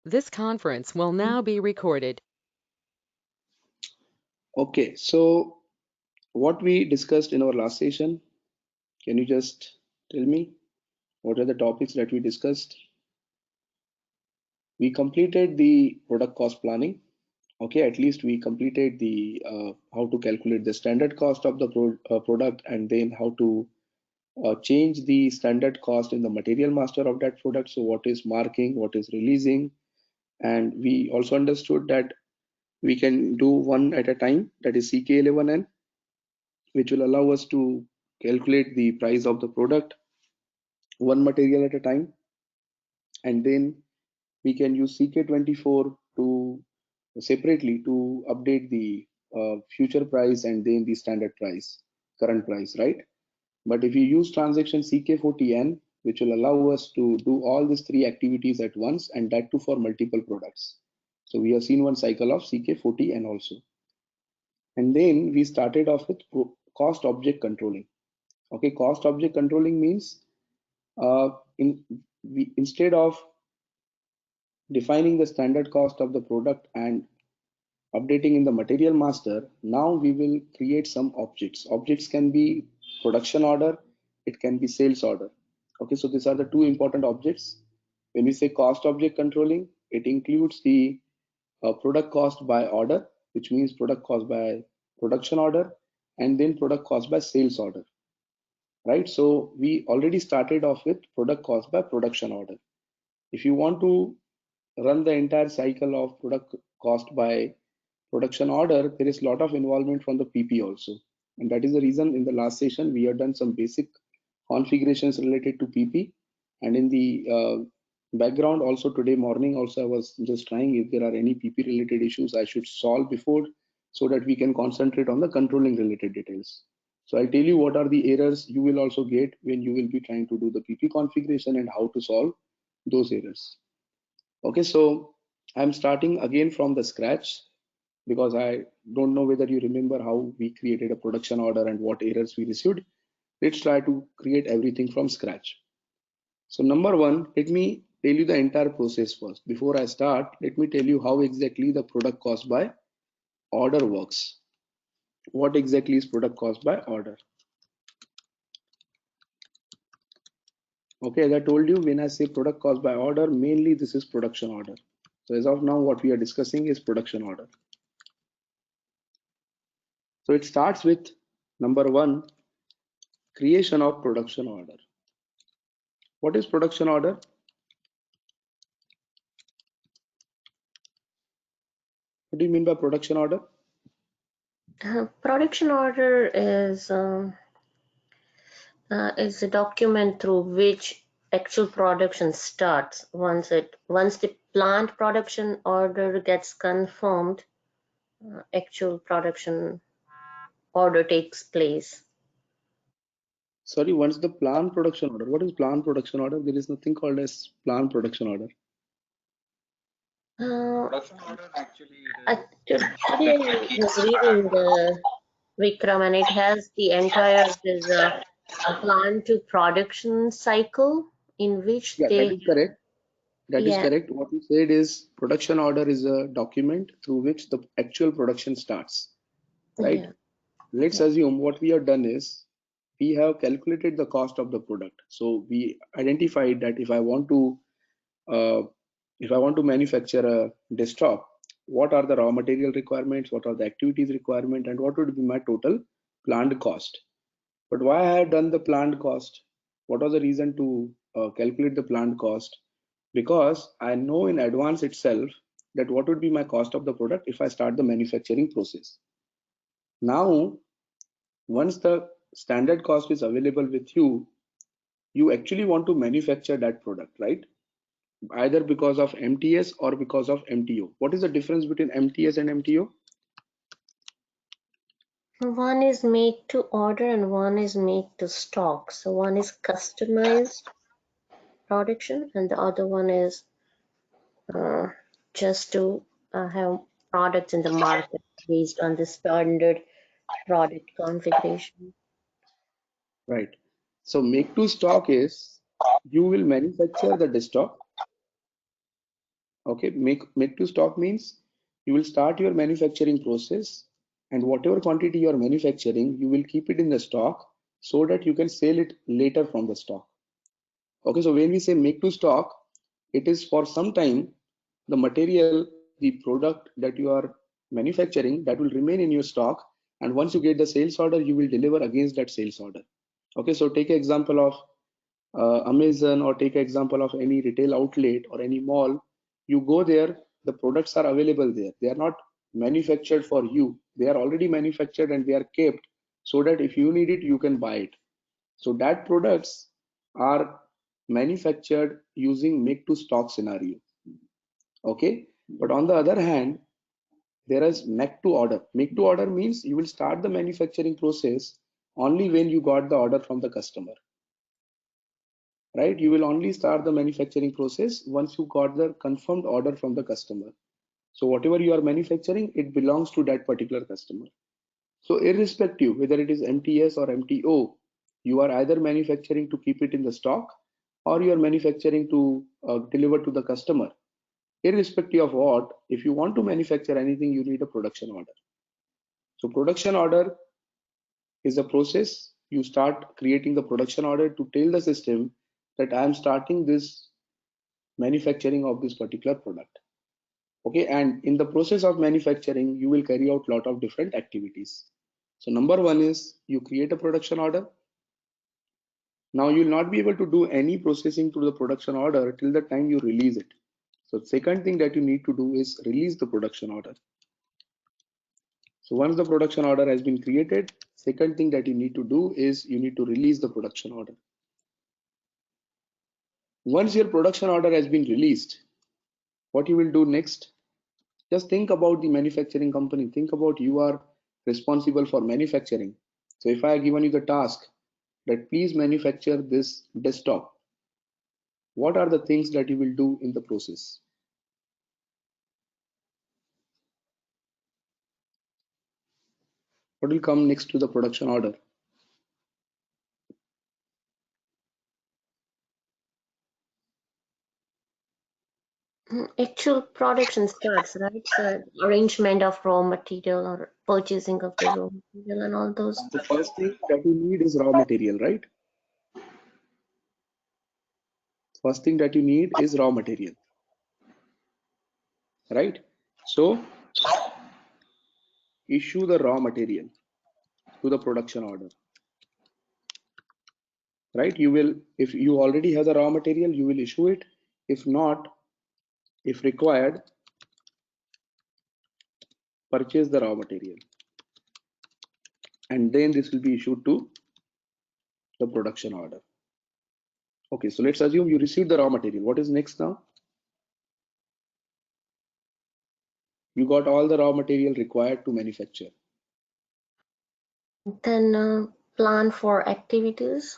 This conference will now be recorded. Okay, so what we discussed in our last session, can you just tell me what are the topics that we discussed? We completed the product cost planning. Okay, at least we completed the how to calculate the standard cost of the product, and then how to change the standard cost in the material master of that product. So what is marking, what is releasing, and we also understood that we can do one at a time, that is CK11N, which will allow us to calculate the price of the product one material at a time. And then we can use CK24 to separately to update the future price and then the standard price, current price, right? But if you use transaction CK40N, which will allow us to do all these three activities at once, and that too for multiple products. So we have seen one cycle of CK40N also. And then we started off with cost object controlling. Okay, cost object controlling means uh, instead of defining the standard cost of the product and updating in the material master, now we will create some objects. Objects can be production order, it can be sales order. Okay, so these are the two important objects. When we say cost object controlling, it includes the product cost by order, which means product cost by production order, and then product cost by sales order, right? So we already started off with product cost by production order. If you want to run the entire cycle of product cost by production order, there is a lot of involvement from the PP also. And that is the reason in the last session we have done some basic configurations related to PP. And in the background also today morning also I was just trying if there are any PP related issues I should solve before, so that we can concentrate on the controlling related details. So I'll tell you what are the errors you will also get when you will be trying to do the PP configuration and how to solve those errors. Okay, so I'm starting again from the scratch because I don't know whether you remember how we created a production order and what errors we received. Let's try to create everything from scratch. So number one, let me tell you the entire process first. Before I start, let me tell you how exactly the product cost by order works. What exactly is product cost by order? Okay, as I told you, when I say product cost by order, mainly this is production order. So as of now, what we are discussing is production order. So it starts with number one, creation of production order. What is production order? What do you mean by production order? Production order is a document through which actual production starts. Once the plant production order gets confirmed, actual production order takes place. Sorry, once the plant production order. What is plant production order? There is nothing called as plant production order. Production order actually Today I was reading the Vikram, and it has the entire plant to production cycle in which Yeah, that they is correct. That is yeah correct. What you said is production order is a document through which the actual production starts, right? yeah Let's yeah assume what we have done is we have calculated the cost of the product. So we identified that uh, if I want to manufacture a desktop, what are the raw material requirements, what are the activities requirement, and what would be my total planned cost. But why I have done the planned cost? What was the reason to calculate the planned cost? Because I know in advance itself that what would be my cost of the product if I start the manufacturing process. Now, once the standard cost is available with you, you actually want to manufacture that product, right? Either because of MTS or because of MTO. What is the difference between MTS and MTO? One is made to order and one is made to stock. So one is customized production and the other one is uh, just to have products in the market based on the standard product configuration. Right. So make to stock is you will manufacture the desktop Okay, make to stock means you will start your manufacturing process, and whatever quantity you are manufacturing, you will keep it in the stock so that you can sell it later from the stock. Okay, so when we say make to stock, it is for some time the material, the product that you are manufacturing, that will remain in your stock, and once you get the sales order, you will deliver against that sales order. Okay, so take an example of Amazon, or take an example of any retail outlet or any mall. You go there, the products are available there. They are not manufactured for you. They are already manufactured and they are kept so that if you need it, you can buy it. So that products are manufactured using make to stock scenario. Okay, but on the other hand, there is make to order. Make to order means you will start the manufacturing process only when you got the order from the customer, right? You will only start the manufacturing process once you got the confirmed order from the customer. So whatever you are manufacturing, it belongs to that particular customer. So irrespective whether it is MTS or MTO, you are either manufacturing to keep it in the stock, or you are manufacturing to deliver to the customer. Irrespective of what, if you want to manufacture anything, you need a production order. So production order is a process. You start creating the production order to tell the system that I am starting this manufacturing of this particular product. Okay, and in the process of manufacturing, you will carry out lot of different activities. So number one is you create a production order. Now you will not be able to do any processing to the production order till the time you release it. So second thing that you need to do is release the production order. So once the production order has been created, second thing that you need to do is you need to release the production order. Once your production order has been released, what you will do next? Just think about the manufacturing company. Think about you are responsible for manufacturing. So if I have given you the task that please manufacture this desktop, what are the things that you will do in the process? What will come next to the production order? Actual production starts, right? So arrangement of raw material or purchasing of the raw material and all those. The first thing that you need is raw material, right? First thing that you need is raw material, right? So issue the raw material to the production order, right? You will, if you already have the raw material, you will issue it. If not, if required, purchase the raw material, and then this will be issued to the production order. Okay, so let's assume you received the raw material. What is next now? You got all the raw material required to manufacture. Then plan for activities.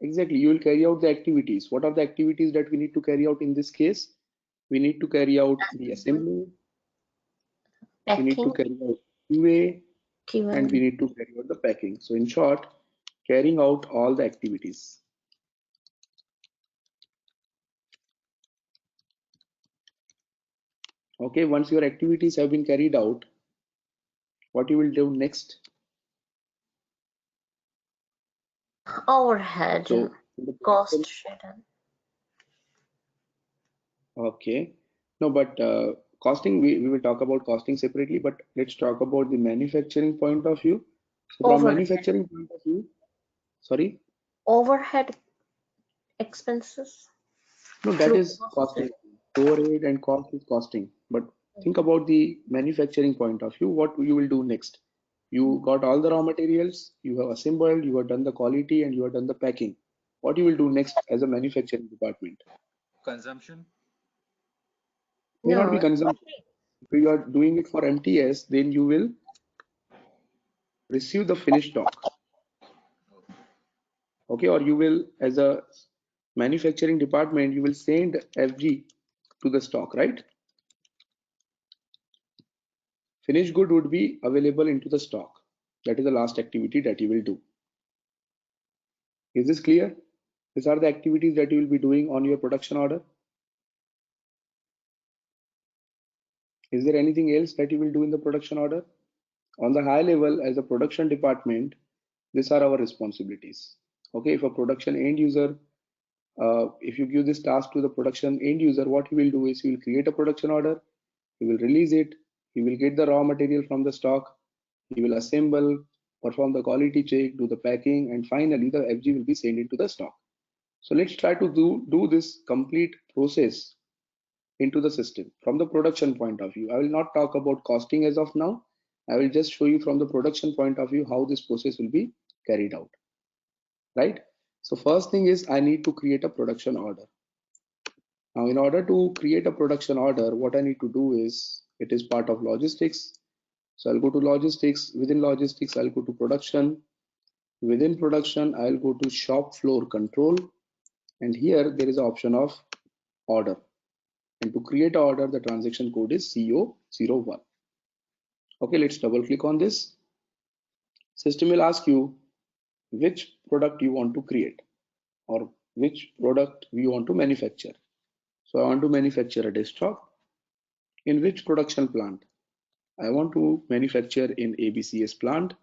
Exactly, you will carry out the activities. What are the activities that we need to carry out in this case? We need to carry out the assembly, we need to Packing, carry out QA, and we QA. need to carry out the packing. So in short, carrying out all the activities. Okay, once your activities have been carried out, what you will do next? Overhead, So the cost production, schedule. okay, no, but costing, we will talk about costing separately, but let's talk about the manufacturing point of view. So from Overhead, manufacturing point of view, sorry, overhead expenses no, that through is cost. costing. Overhead and cost is costing. But think about the manufacturing point of view, what you will do next. You got all the raw materials, you have assembled, you have done the quality, and you have done the packing. What you will do next as a manufacturing department? Consumption. May not be No, consumption. If you are doing it for MTS, then you will receive the finished stock. Okay, or you will, as a manufacturing department, you will send FG to the stock, right? Finished good would be available into the stock. That is the last activity that you will do. Is this clear? These are the activities that you will be doing on your production order. Is there anything else that you will do in the production order? On the high level, as a production department, these are our responsibilities. Okay, if a production end user, if you give this task to the production end user, what he will do is he will create a production order, he will release it, he will get the raw material from the stock, he will assemble, perform the quality check, do the packing, and finally the FG will be sent into the stock. So let's try to do this complete process into the system from the production point of view. I will not talk about costing as of now. I will just show you from the production point of view how this process will be carried out, right? So first thing is I need to create a production order. Now, in order to create a production order, what I need to do is it is part of logistics. So I'll go to logistics. Within logistics, I'll go to production. Within production, I'll go to shop floor control. And here there is an option of order. And to create an order, the transaction code is CO01. Okay, let's double click on this. System will ask you which product you want to create or which product we want to manufacture. So I want to manufacture a desktop. In which production plant? I want to manufacture in ABCS plant.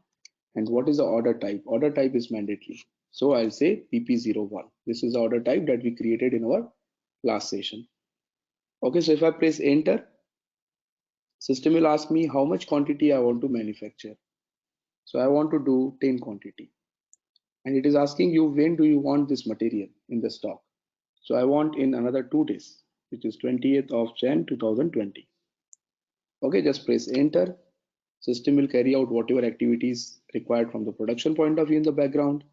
And what is the order type? Order type is mandatory. So I'll say PP01. This is the order type that we created in our last session. Okay, so if I press enter, system will ask me how much quantity I want to manufacture. So I want to do 10 quantity. And it is asking you when do you want this material in the stock. So I want in another 2 days, which is 20th of Jan 2020. Okay, just press enter. System will carry out whatever activities required from the production point of view in the background.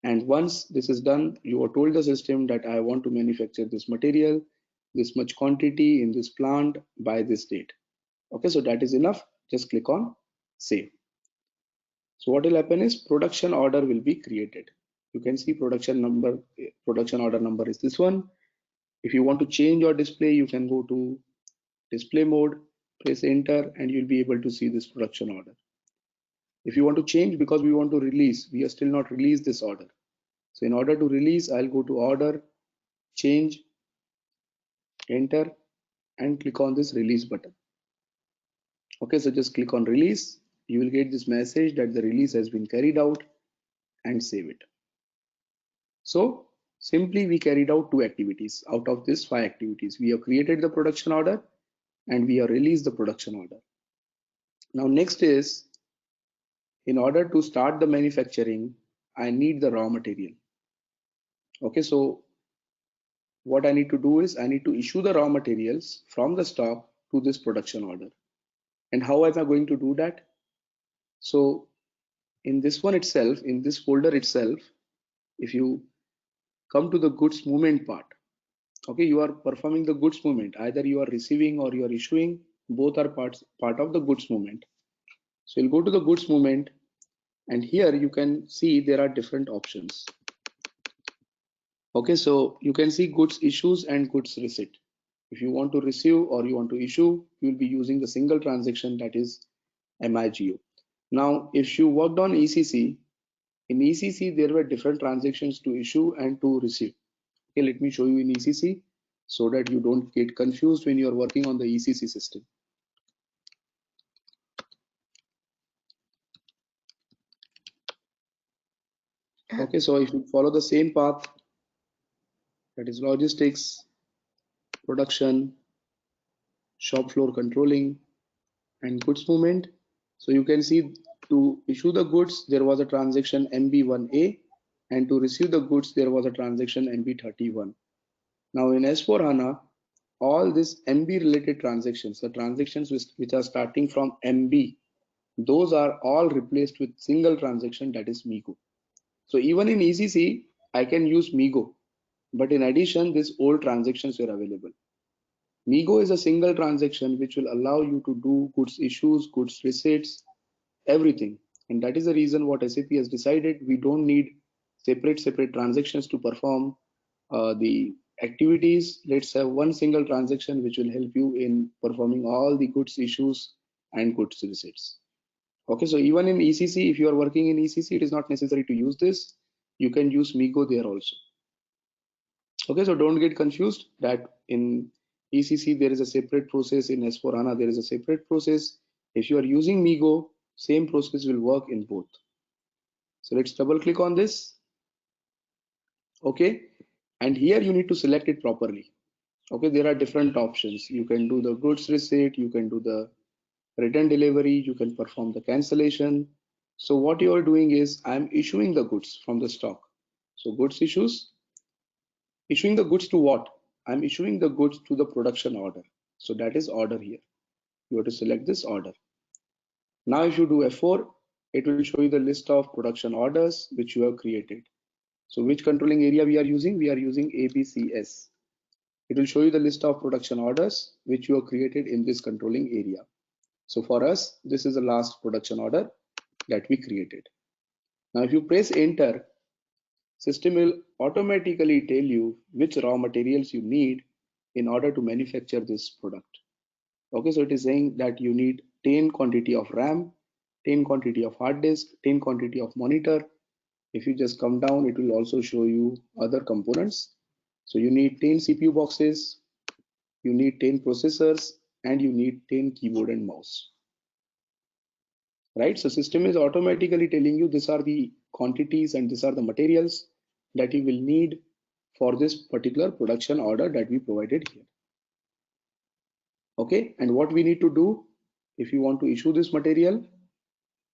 And once this is done, you are told the system that I want to manufacture this material, this much quantity in this plant by this date. Okay, so that is enough. Just click on save. So what will happen is production order will be created. You can see production order number is this one. If you want to change your display, you can go to display mode, press enter, and you'll be able to see this production order. If you want to change, because we want to release, we are still not released this order. So in order to release, I'll go to order, change, enter, and click on this release button. Okay, so just click on release. You will get this message that the release has been carried out and save it. So simply we carried out 2 activities out of this 5 activities. We have created the production order and we have released the production order. Now next is, in order to start the manufacturing, I need the raw material. Okay, so what I need to do is I need to issue the raw materials from the stock to this production order. And how am I going to do that? So in this one itself, in this folder itself, if you come to the goods movement part, okay, you are performing the goods movement. Either you are receiving or you are issuing, both are part of the goods movement. So you'll go to the goods movement, and here you can see there are different options. Okay, so you can see goods issues and goods receipt. If you want to receive or you want to issue, you will be using the single transaction, that is MIGO. Now, if you worked on ECC, in ECC there were different transactions to issue and to receive. Okay, let me show you in ECC so that you don't get confused when you are working on the ECC system. Okay, so if you follow the same path, that is logistics, production, shop floor controlling, and goods movement. So you can see to issue the goods, there was a transaction MB1A, and to receive the goods, there was a transaction MB31. Now in S4HANA, all these MB related transactions, the transactions which are starting from MB, those are all replaced with single transaction, that is MIGO. So even in ECC, I can use MIGO, but in addition, these old transactions were available. MIGO is a single transaction which will allow you to do goods issues, goods receipts, everything. And that is the reason what SAP has decided. We don't need separate transactions to perform the activities. Let's have one single transaction which will help you in performing all the goods issues and goods receipts. Okay, so even in ECC, if you are working in ECC, it is not necessary to use this. You can use MIGO there also. Okay, so don't get confused that in ECC, there is a separate process. In S4HANA, there is a separate process. If you are using MIGO, same process will work in both. So let's double click on this. Okay. And here you need to select it properly. Okay. There are different options. You can do the goods receipt. You can do the return delivery. You can perform the cancellation. So what you are doing is I'm issuing the goods from the stock. So goods issues. Issuing the goods to what? I'm issuing the goods to the production order. So that is order here. You have to select this order. Now if you do F4, it will show you the list of production orders which you have created. So which controlling area we are using? We are using ABCS. It will show you the list of production orders which you have created in this controlling area. So for us, this is the last production order that we created. Now if you press enter, system will automatically tell you which raw materials you need in order to manufacture this product. Okay, so it is saying that you need 10 quantity of RAM, 10 quantity of hard disk, 10 quantity of monitor. If you just come down, it will also show you other components. So you need 10 CPU boxes, you need 10 processors, and you need 10 keyboard and mouse. Right? So system is automatically telling you these are the quantities and these are the materials that you will need for this particular production order that we provided here. Okay, and what we need to do if you want to issue this material,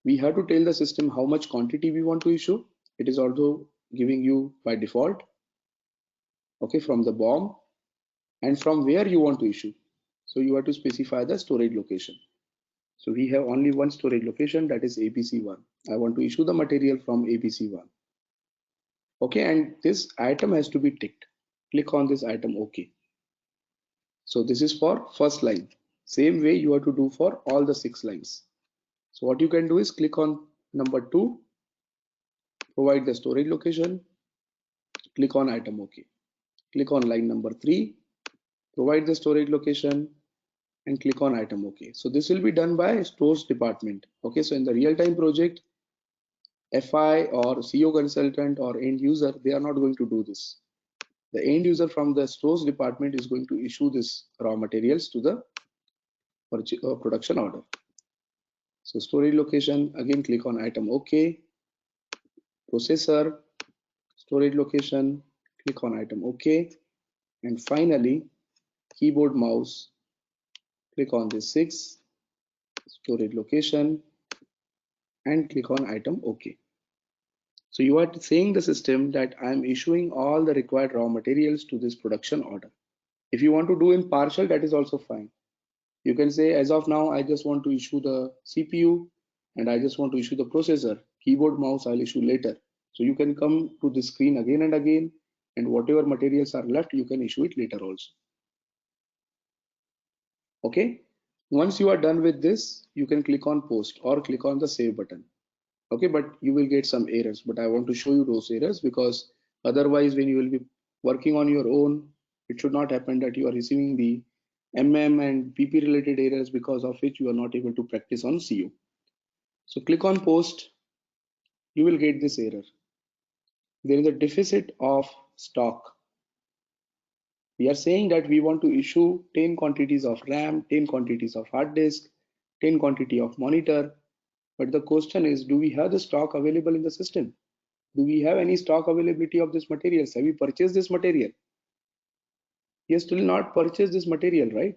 we have to tell the system how much quantity we want to issue. It is also giving you by default, okay, from the BOM, and from where you want to issue. So you have to specify the storage location. So we have only one storage location, that is ABC1. I want to issue the material from ABC1. Okay, and this item has to be ticked. Click on this item OK. So this is for first line. Same way you have to do for all the 6 lines. So what you can do is click on number 2, provide the storage location, click on item OK. Click on line number 3, provide the storage location, and click on item OK. So this will be done by stores department. Okay, so in the real-time project, FI or CO consultant or end user, they are not going to do this. The end user from the stores department is going to issue this raw materials to the production order. So storage location, again click on item OK, processor, storage location, click on item OK, and finally keyboard mouse, click on this 6, storage location, and click on item OK. So you are saying the system that I am issuing all the required raw materials to this production order. If you want to do in partial, that is also fine. You can say as of now, I just want to issue the CPU and I just want to issue the processor. Keyboard, mouse, I'll issue later. So you can come to the screen again and again, and whatever materials are left, you can issue it later also. Okay. Once you are done with this, you can click on post or click on the save button. Okay, but you will get some errors, but I want to show you those errors because otherwise when you will be working on your own, it should not happen that you are receiving the and PP related errors because of which you are not able to practice on CO. So click on post, you will get this error. There is a deficit of stock. We are saying that we want to issue 10 quantities of RAM, 10 quantities of hard disk, 10 quantity of monitor. But the question is, do we have the stock available in the system? Do we have any stock availability of this materials? Have we purchased this material? We have still not purchased this material, right?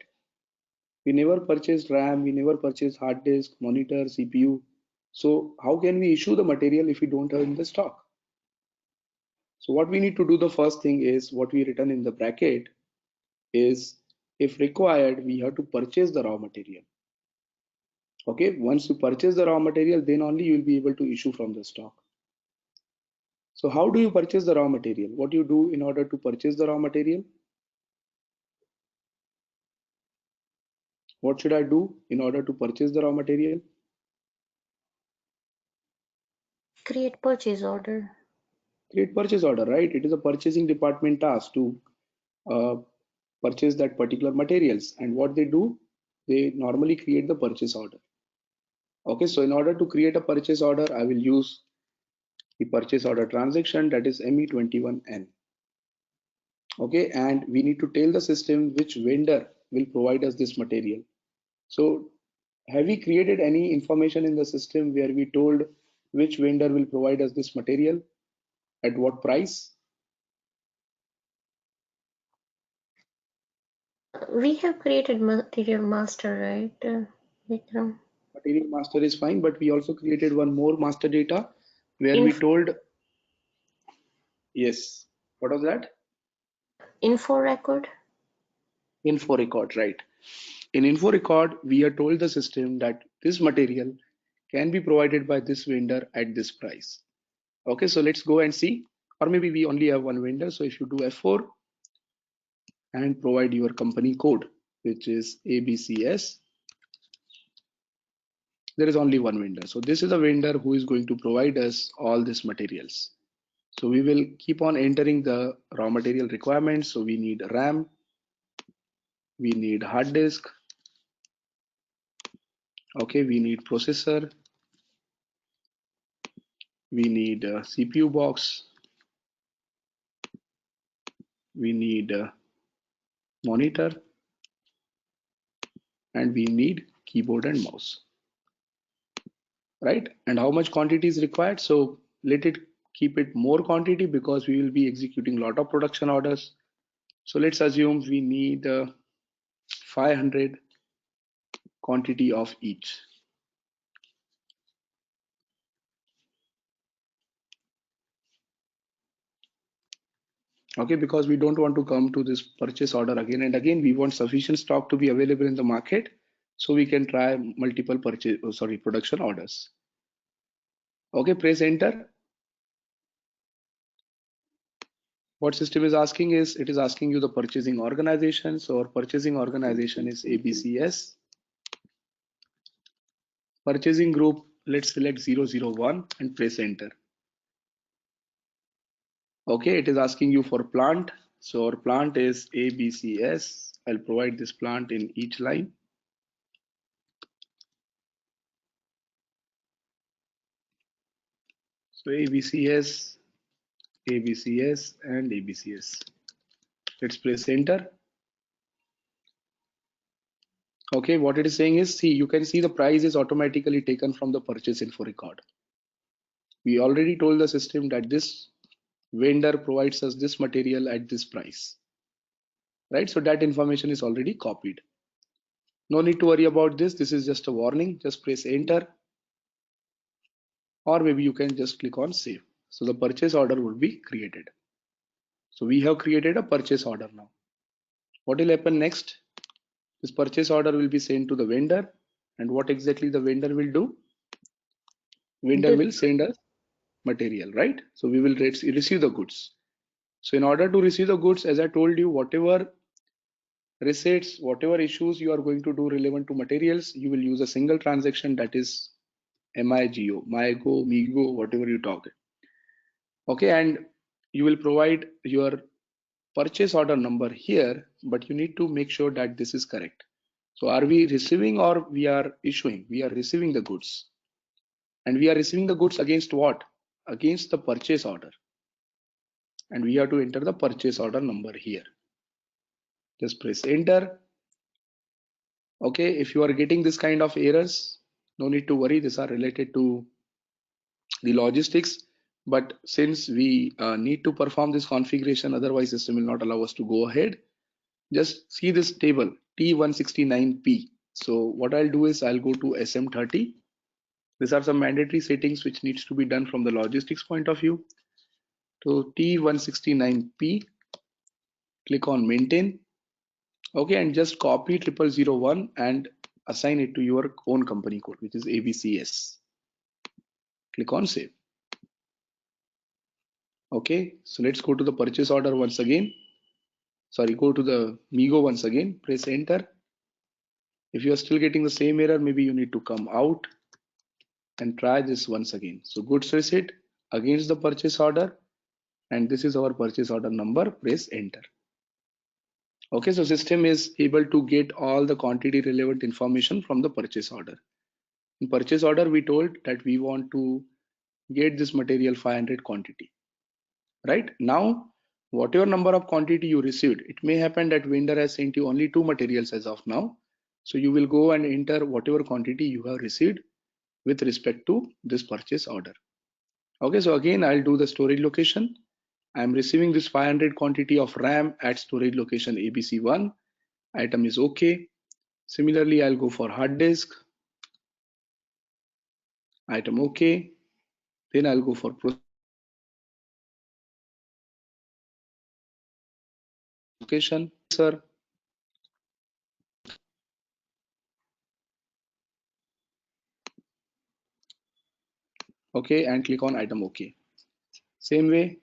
We never purchased RAM, we never purchased hard disk, monitor, CPU. So how can we issue the material if we don't have in the stock? So what we need to do, the first thing is what we written in the bracket is, if required, we have to purchase the raw material. Okay, once you purchase the raw material, then only you will be able to issue from the stock. So how do you purchase the raw material? What do you do in order to purchase the raw material? What should I do in order to purchase the raw material? Create purchase order. Create purchase order, right? It is a purchasing department task to purchase that particular materials. And what they do, they normally create the purchase order. Okay, so in order to create a purchase order, I will use the purchase order transaction, that is ME21N. Okay, and we need to tell the system which vendor will provide us this material. So have we created any information in the system where we told which vendor will provide us this material at what price? We have created material master, right? Vikram? Material master is fine, but we also created one more master data where we told, yes, what was that? Info record. Info record, right? In info record, we are told the system that this material can be provided by this vendor at this price. Okay, so let's go and see, or maybe we only have one vendor. So if you do F4 and provide your company code, which is ABCS, there is only one vendor. So this is a vendor who is going to provide us all these materials. So we will keep on entering the raw material requirements. So we need RAM, we need hard disk, okay, we need processor, we need a CPU box, we need a monitor, and we need keyboard and mouse, right? And how much quantity is required? So let it keep it more quantity because we will be executing a lot of production orders. So let's assume we need 500 quantity of each. Okay, because we don't want to come to this purchase order again and again. We want sufficient stock to be available in the market so we can try multiple production orders. Okay, press enter. What system is asking is, it is asking you the purchasing organization. So our purchasing organization is ABCS. Purchasing group, let's select 001 and press enter. Okay, it is asking you for plant. So our plant is ABCS. I'll provide this plant in each line. So ABCS, ABCS, and ABCS. Let's press enter. Okay, what it is saying is, see, you can see the price is automatically taken from the purchase info record. We already told the system that this vendor provides us this material at this price, right? So that information is already copied. No need to worry about this. This is just a warning. Just press enter, or maybe you can just click on save. So the purchase order would be created. So we have created a purchase order now. What will happen next? This purchase order will be sent to the vendor, and what exactly the vendor will do? Vendor will send us material, right? So we will receive the goods. So in order to receive the goods, as I told you, whatever receipts, whatever issues you are going to do relevant to materials, you will use a single transaction, that is MIGO, MyGo, MiGo, whatever you talk. Okay, and you will provide your purchase order number here, but you need to make sure that this is correct. So are we receiving or we are issuing? We are receiving the goods. And we are receiving the goods against what? Against the purchase order. And we have to enter the purchase order number here. Just press enter. Okay, if you are getting this kind of errors, no need to worry. These are related to the logistics. But since we need to perform this configuration, otherwise system will not allow us to go ahead. Just see this table T169P. So what I'll do is I'll go to SM30. These are some mandatory settings which needs to be done from the logistics point of view. So T169P, click on maintain. Okay, and just copy 0001 and assign it to your own company code, which is ABCS. Click on save. Okay, so let's go to the purchase order once again. Sorry, go to the MiGo once again, press enter. If you are still getting the same error, maybe you need to come out and try this once again. So goods receipt against the purchase order, and this is our purchase order number, press enter. Okay, so system is able to get all the quantity relevant information from the purchase order. In purchase order, we told that we want to get this material 500 quantity. Right now, whatever number of quantity you received, it may happen that vendor has sent you only 2 materials as of now. So you will go and enter whatever quantity you have received with respect to this purchase order. Okay, so again, I'll do the storage location. I'm receiving this 500 quantity of RAM at storage location ABC1. Item is okay. Similarly, I'll go for hard disk. Item okay. Then I'll go for location, sir. Okay, and click on item okay. Same way,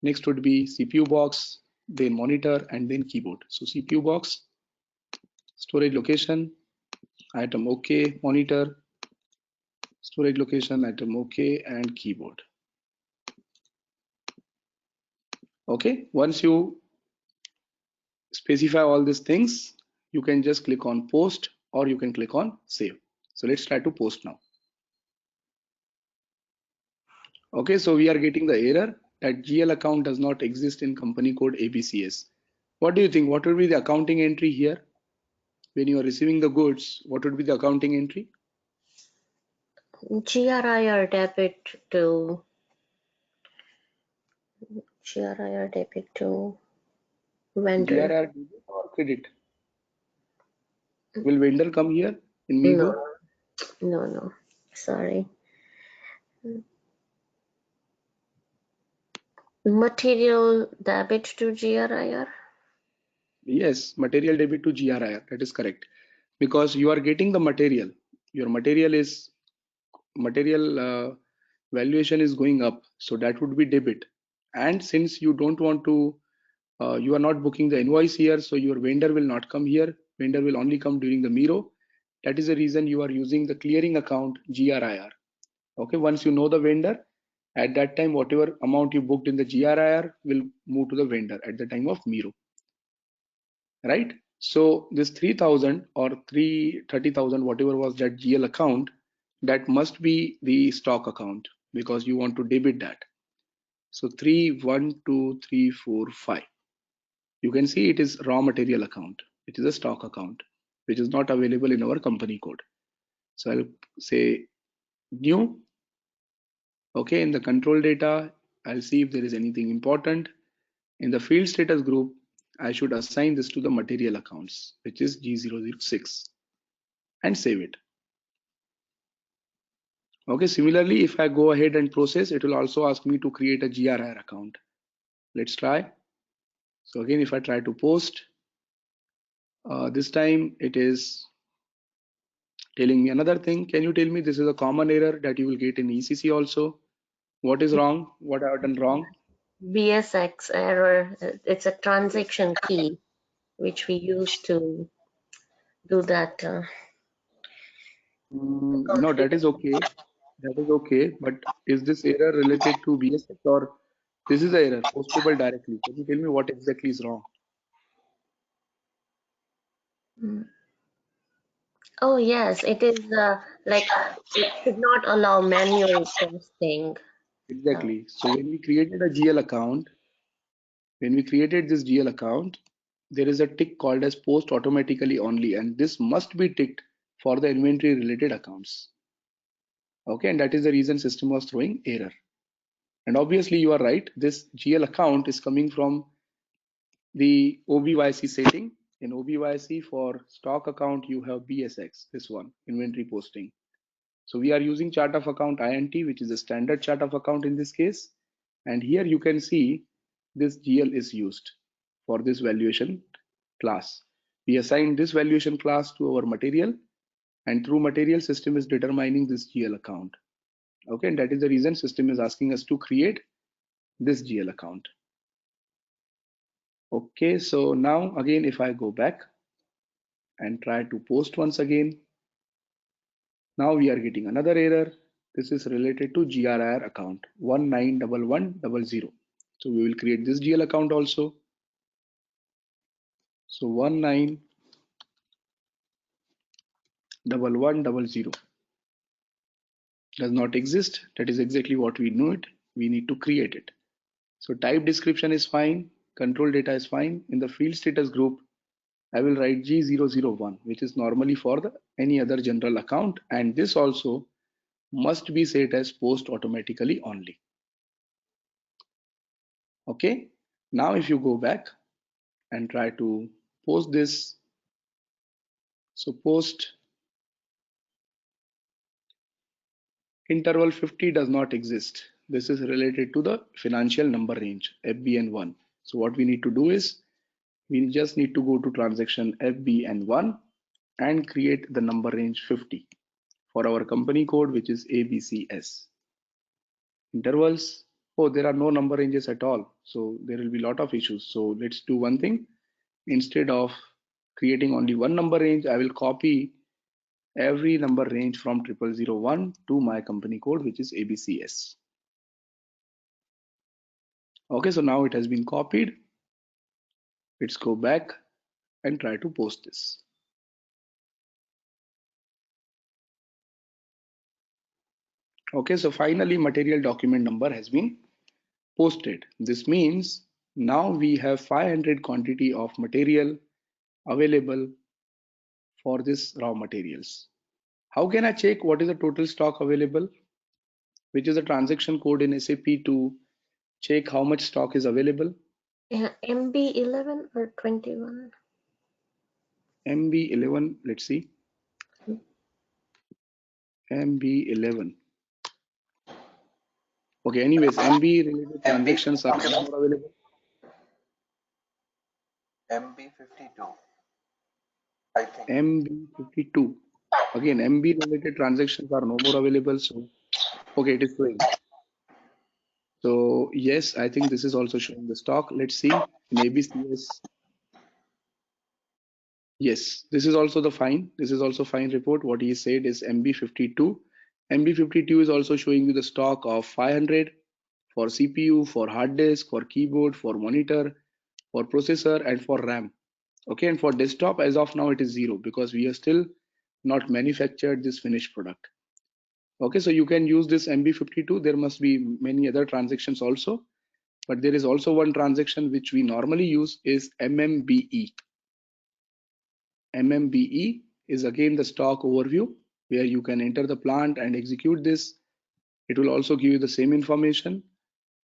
next would be CPU box, then monitor, and then keyboard. So CPU box, storage location, item okay, monitor, storage location, item okay, and keyboard. Okay, once you specify all these things, you can just click on post or you can click on save. So let's try to post now. Okay, so we are getting the error that GL account does not exist in company code ABCS. What do you think? What would be the accounting entry here? When you are receiving the goods, what would be the accounting entry? GRI or debit to vendor. GRR debit or credit? Will vendor come here in Migo? No. Sorry. Material debit to GRIR? Yes, material debit to GRIR. That is correct. Because you are getting the material. Your material valuation is going up. So that would be debit. And since you don't want to, you are not booking the invoice here, so your vendor will not come here. Vendor will only come during the Miro. That is the reason you are using the clearing account GRIR. Okay, once you know the vendor, at that time, whatever amount you booked in the GRIR will move to the vendor at the time of Miro, right? So this 3,000 or 30,000, whatever was that GL account, that must be the stock account because you want to debit that. So 3, 1, 2, 3, 4, 5. You can see it is raw material account. It is a stock account, which is not available in our company code. So I'll say new. Okay, in the control data, I'll see if there is anything important. In the field status group, I should assign this to the material accounts, which is G006, and save it. Okay, similarly, if I go ahead and process, it will also ask me to create a GRIR account. Let's try. So again, if I try to post, this time it is telling me another thing. Can you tell me this is a common error that you will get in ECC also? What is wrong? What I have done wrong? BSX error. It's a transaction key which we use to do that. No, that is okay. That is okay. But is this error related to BSX or this is the error? Postable directly. Can you tell me what exactly is wrong? Oh yes, it is like it should not allow manual posting. Exactly. So when we created a GL account, when we created this GL account, there is a tick called as post automatically only, and this must be ticked for the inventory related accounts. Okay, and that is the reason system was throwing error. And obviously you are right. This GL account is coming from the OBYC setting. In OBYC for stock account, you have BSX, this one, inventory posting. So we are using chart of account INT, which is a standard chart of account in this case. And here you can see this GL is used for this valuation class. We assign this valuation class to our material, and through material system is determining this GL account. Okay, and that is the reason system is asking us to create this GL account. Okay, so now again, if I go back and try to post once again, now we are getting another error. This is related to GRIR account 191100. So we will create this GL account also. So 191100 does not exist. That is exactly what we know it. We need to create it. So type description is fine, control data is fine. In the field status group, I will write G001, which is normally for any other general account, and this also must be set as post automatically only. Okay, now if you go back and try to post this, so post interval 50 does not exist. This is related to the financial number range FBN1. So what we need to do is we just need to go to transaction FBN1 and create the number range 50 for our company code, which is ABCS. Intervals, oh, there are no number ranges at all, so there will be a lot of issues. So let's do one thing. Instead of creating only one number range, I will copy every number range from 0001 to my company code, which is ABCS. Okay, so now it has been copied. Let's go back and try to post this. Okay, so finally material document number has been posted. This means now we have 500 quantity of material available for this raw materials. How can I check what is the total stock available? Which is the transaction code in SAP to check how much stock is available? Yeah, MB11 or 21? MB11, let's see. MB11. Okay, anyways, MB related transactions are no more available. MB52, I think. MB52. Again, MB related transactions are no more available. So, okay, it is showing. So, yes, I think this is also showing the stock. Let's see in ABCS. Yes, this is also the fine. This is also fine report. What he said is MB52. MB52 is also showing you the stock of 500 for CPU, for hard disk, for keyboard, for monitor, for processor, and for RAM. Okay, and for desktop, as of now, it is 0 because we are still not manufactured this finished product. Okay, so you can use this MB52. There must be many other transactions also, but there is also one transaction which we normally use is MMBE. MMBE is again the stock overview where you can enter the plant and execute this. It will also give you the same information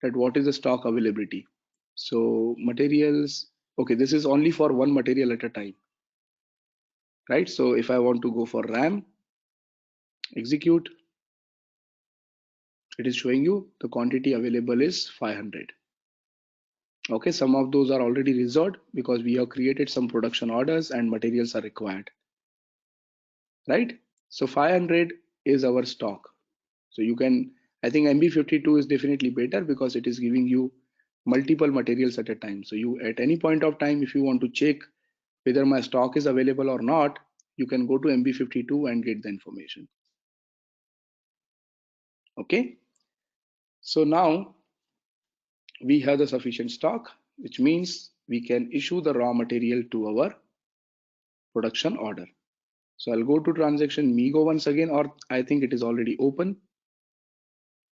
that what is the stock availability. So materials, okay, this is only for one material at a time, right? So if I want to go for RAM, execute, it is showing you the quantity available is 500. Okay, some of those are already reserved because we have created some production orders and materials are required, right? So 500 is our stock. So you can, I think MB52 is definitely better because it is giving you multiple materials at a time. So you at any point of time, if you want to check whether my stock is available or not, you can go to MB52 and get the information. Okay. So now we have the sufficient stock, which means we can issue the raw material to our production order. So I'll go to transaction MIGO once again, or I think it is already open.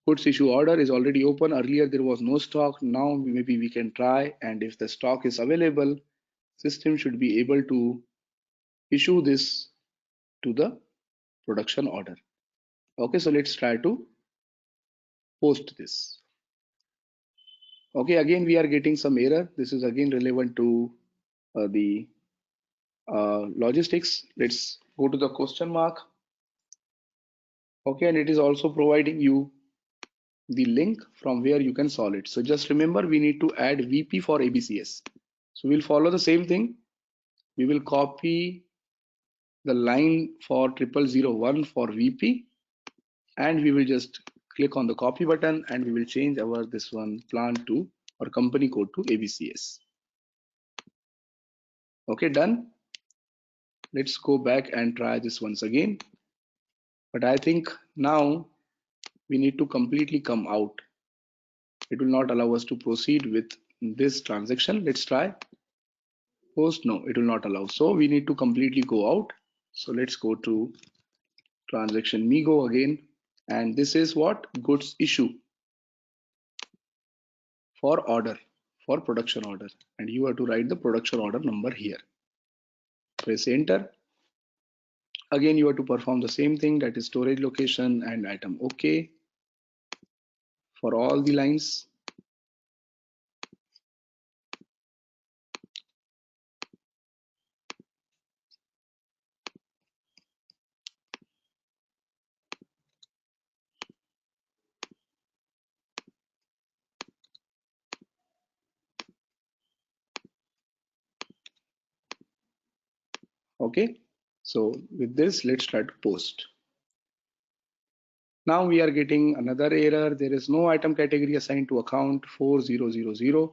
Goods issue order is already open. Earlier there was no stock. Now maybe we can try, and if the stock is available, system should be able to issue this to the production order. Okay, so let's try to post this. Okay, again we are getting some error. This is again relevant to the logistics. Let's go to the question mark. Okay, and it is also providing you the link from where you can solve it. So just remember, we need to add VP for ABCS. So we'll follow the same thing. We will copy the line for 0001 for VP, and we will just click on the copy button and we will change our this one plant to or company code to ABCS. Okay, done. Let's go back and try this once again. But I think now we need to completely come out. It will not allow us to proceed with this transaction. Let's try. Post, no, it will not allow. So we need to completely go out. So let's go to transaction MIGO again. And this is what goods issue. for order, for production order, and you have to write the production order number here. Press enter. Again, you have to perform the same thing, that is storage location and item OK for all the lines. Okay, so with this, let's try to post. Now we are getting another error. There is no item category assigned to account 4000.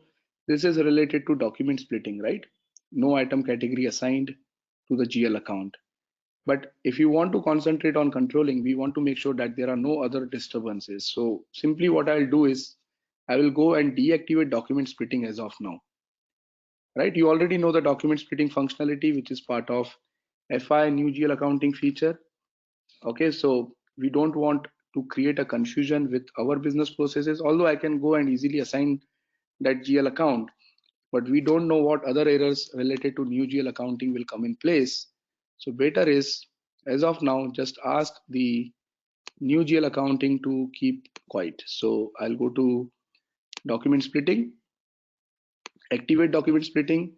This is related to document splitting, right? No item category assigned to the GL account. But if you want to concentrate on controlling, we want to make sure that there are no other disturbances. So simply what I'll do is I will go and deactivate document splitting as of now. Right? You already know the document splitting functionality, which is part of FI new GL accounting feature. Okay, so we don't want to create a confusion with our business processes, although I can go and easily assign that GL account, but we don't know what other errors related to new GL accounting will come in place. So better is, as of now, just ask the new GL accounting to keep quiet. So I'll go to document splitting, activate document splitting,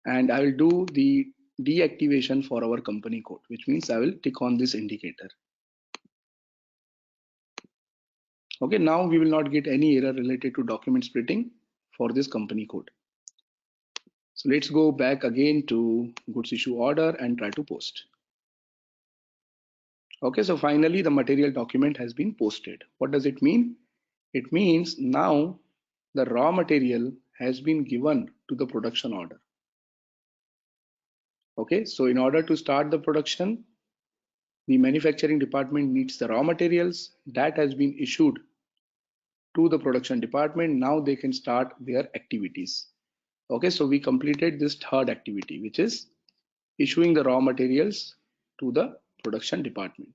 and I will do the deactivation for our company code, which means I will tick on this indicator. Okay, now we will not get any error related to document splitting for this company code. So let's go back again to goods issue order and try to post. Okay, so finally the material document has been posted. What does it mean? It means now the raw material has been given to the production order. Okay, so in order to start the production, the manufacturing department needs the raw materials that has been issued to the production department. Now they can start their activities. Okay, so we completed this third activity, which is issuing the raw materials to the production department.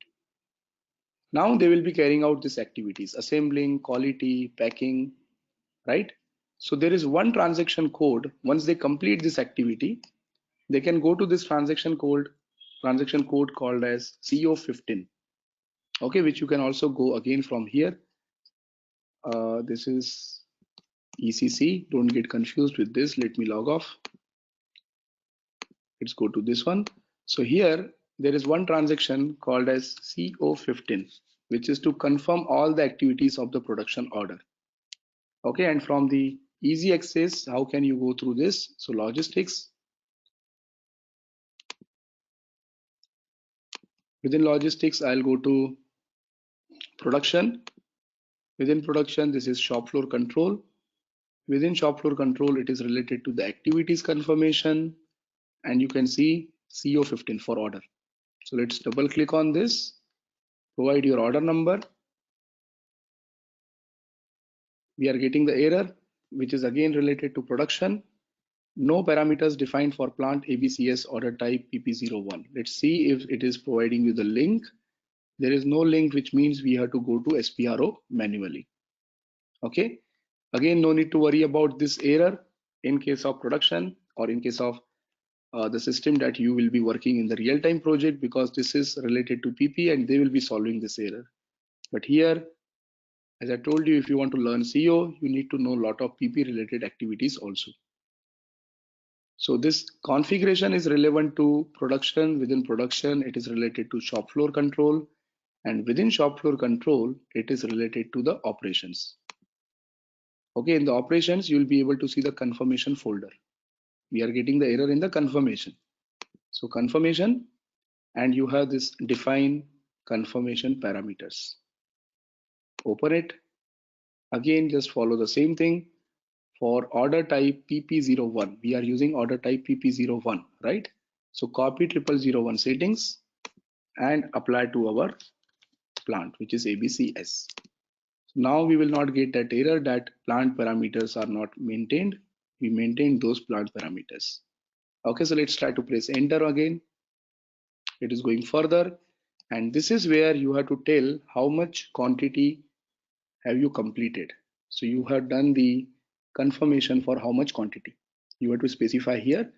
Now they will be carrying out these activities, assembling, quality, packing, right? So there is one transaction code. Once they complete this activity, they can go to this transaction code called as CO15. Okay, which you can also go again from here. This is ECC. Don't get confused with this. Let me log off. Let's go to this one. So here there is one transaction called as CO15, which is to confirm all the activities of the production order. Okay, and from the easy access, how can you go through this? So logistics. Within logistics, I'll go to production. Within production, this is shop floor control. Within shop floor control, it is related to the activities confirmation, and you can see CO15 for order. So let's double click on this, provide your order number. We are getting the error, which is again related to production. No parameters defined for plant ABCS order type PP01. Let's see if it is providing you the link. There is no link, which means we have to go to SPRO manually. Okay, again, no need to worry about this error in case of production or in case of the system that you will be working in the real-time project, because this is related to PP and they will be solving this error. But here, as I told you, if you want to learn CO, you need to know a lot of PP related activities also. So this configuration is relevant to production. Within production, it is related to shop floor control, and within shop floor control, it is related to the operations. Okay, in the operations, you will be able to see the confirmation folder. We are getting the error in the confirmation. So confirmation, and you have this define confirmation parameters. Open it. Again, just follow the same thing. For order type PP01, we are using order type PP01, right? So copy 0001 settings and apply to our plant, which is ABCS. Now we will not get that error that plant parameters are not maintained. We maintain those plant parameters. Okay, so let's try to press enter again. It is going further, and this is where you have to tell how much quantity have you completed. So you have done the confirmation for how much quantity. You have to specify here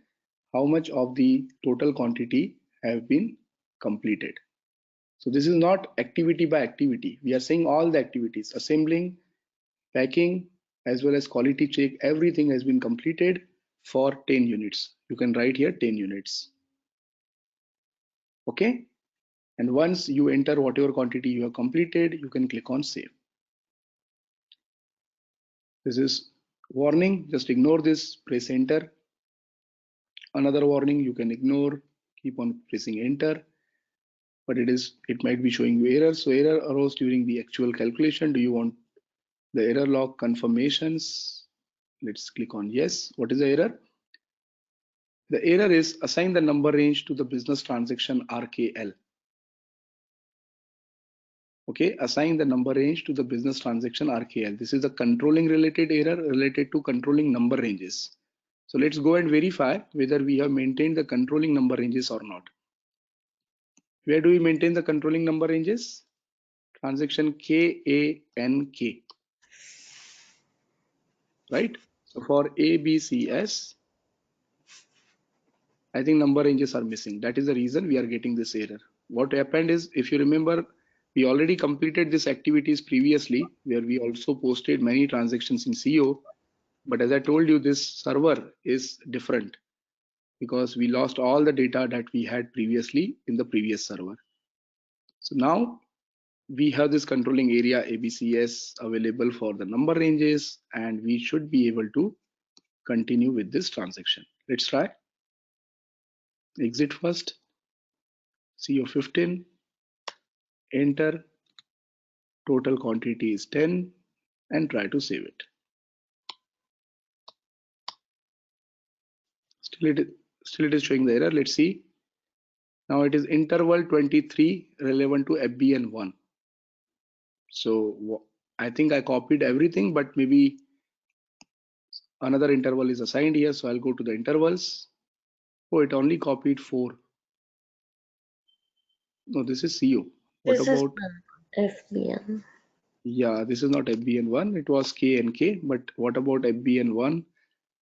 how much of the total quantity have been completed. So this is not activity by activity. We are saying all the activities, assembling, packing, as well as quality check, everything has been completed for 10 units. You can write here 10 units. Okay. And once you enter whatever quantity you have completed, you can click on save. This is warning, just ignore this, press enter. Another warning, you can ignore, keep on pressing enter, but it might be showing you error. So error arose during the actual calculation. Do you want the error log confirmations? Let's click on yes. What is the error? The error is assign the number range to the business transaction RKL. Okay, assign the number range to the business transaction RKL. This is a controlling related error related to controlling number ranges. So let's go and verify whether we have maintained the controlling number ranges or not. Where do we maintain the controlling number ranges? Transaction KANK, right? So for ABCS, I think number ranges are missing. That is the reason we are getting this error. What happened is, if you remember, we already completed these activities previously, where we also posted many transactions in CO. But as I told you, this server is different because we lost all the data that we had previously in the previous server. So now we have this controlling area ABCS available for the number ranges, and we should be able to continue with this transaction. Let's try. Exit first, CO15, enter, total quantity is 10, and try to save it. Still it is showing the error. Let's see. Now it is interval 23 relevant to FBN1. So I think I copied everything, but maybe another interval is assigned here. So I'll go to the intervals. Oh, it only copied 4. No, this is CO. What This about FBN. Yeah, this is not FBN1. It was K and K, but what about FBN1?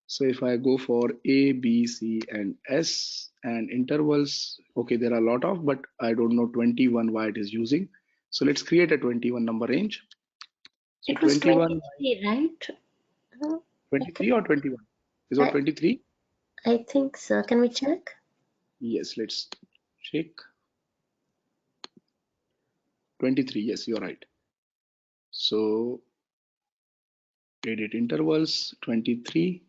So if I go for A, B, C, and S and intervals, okay, there are a lot of, but I don't know 21 why it is using. So let's create a 21 number range. So It was 21, 23, right? 23 or 21? Is it I, 23? I think so. Can we check? Yes, let's check. 23, yes, you're right. So edit intervals 23,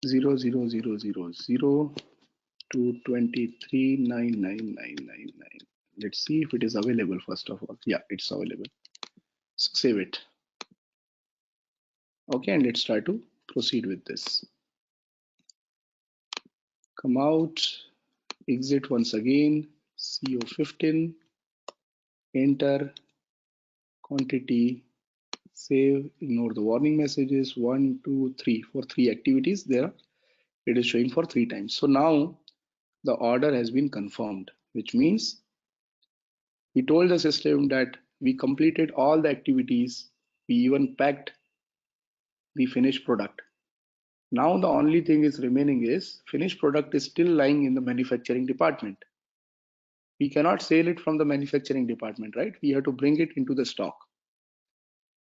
0, 0, 0, 0, 0 to 23, 9, 9, 9, 9, 9. Let's see if it is available first of all. Yeah, it's available. So save it. Okay, and let's try to proceed with this. Come out, exit once again, CO15, enter, quantity, save, ignore the warning messages, 1, 2, 3, for 3 activities there. It is showing for 3 times. So now the order has been confirmed, which means we told the system that we completed all the activities. We even packed the finished product. Now the only thing is remaining is finished product is still lying in the manufacturing department. We cannot sell it from the manufacturing department, right? We have to bring it into the stock.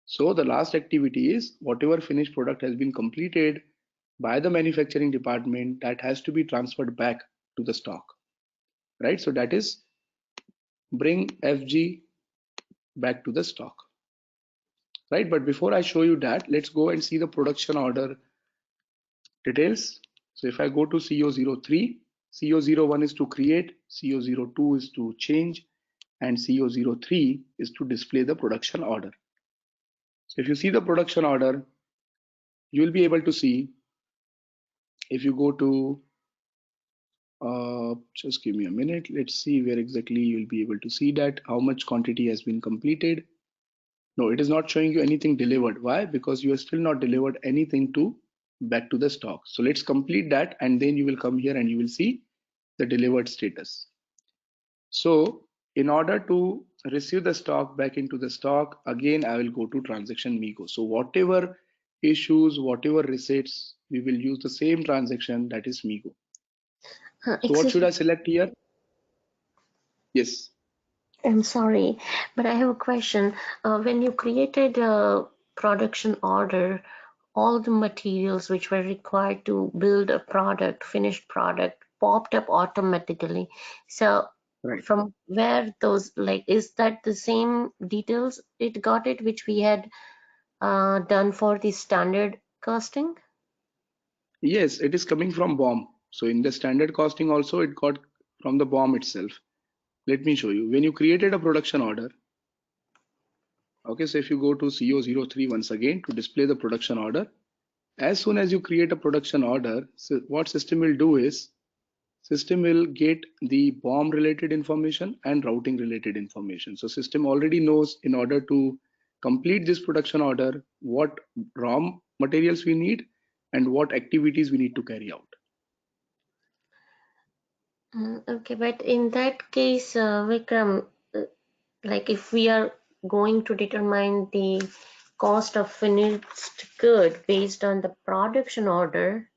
So the last activity is whatever finished product has been completed by the manufacturing department, that has to be transferred back to the stock, right? So that is bring FG back to the stock, right? But before I show you that, let's go and see the production order details. So if I go to CO03, CO01 is to create, CO02 is to change, and CO03 is to display the production order. So if you see the production order, you will be able to see, if you go to, just give me a minute, let's see where exactly you will be able to see that, how much quantity has been completed. No, it is not showing you anything delivered. Why? Because you have still not delivered anything to back to the stock. So let's complete that, and then you will come here and you will see the delivered status. So in order to receive the stock back into the stock, again I will go to transaction Migo. So whatever issues, whatever receipts, we will use the same transaction, that is Migo. So what Excuse should me, I select here? Yes. I'm sorry, but I have a question. When you created a production order, all the materials which were required to build a product, finished product, popped up automatically. So Right. from where those, like, is that the same details it got it, which we had done for the standard costing? Yes, it is coming from BOM. So in the standard costing also, it got from the BOM itself. Let me show you. When you created a production order, okay, so if you go to CO03 once again to display the production order, as soon as you create a production order, so what system will do is, system will get the BOM related information and routing related information. So system already knows, in order to complete this production order, what raw materials we need and what activities we need to carry out. Okay, but in that case, Vikram, uh, like if we are going to determine the cost of finished good based on the production order,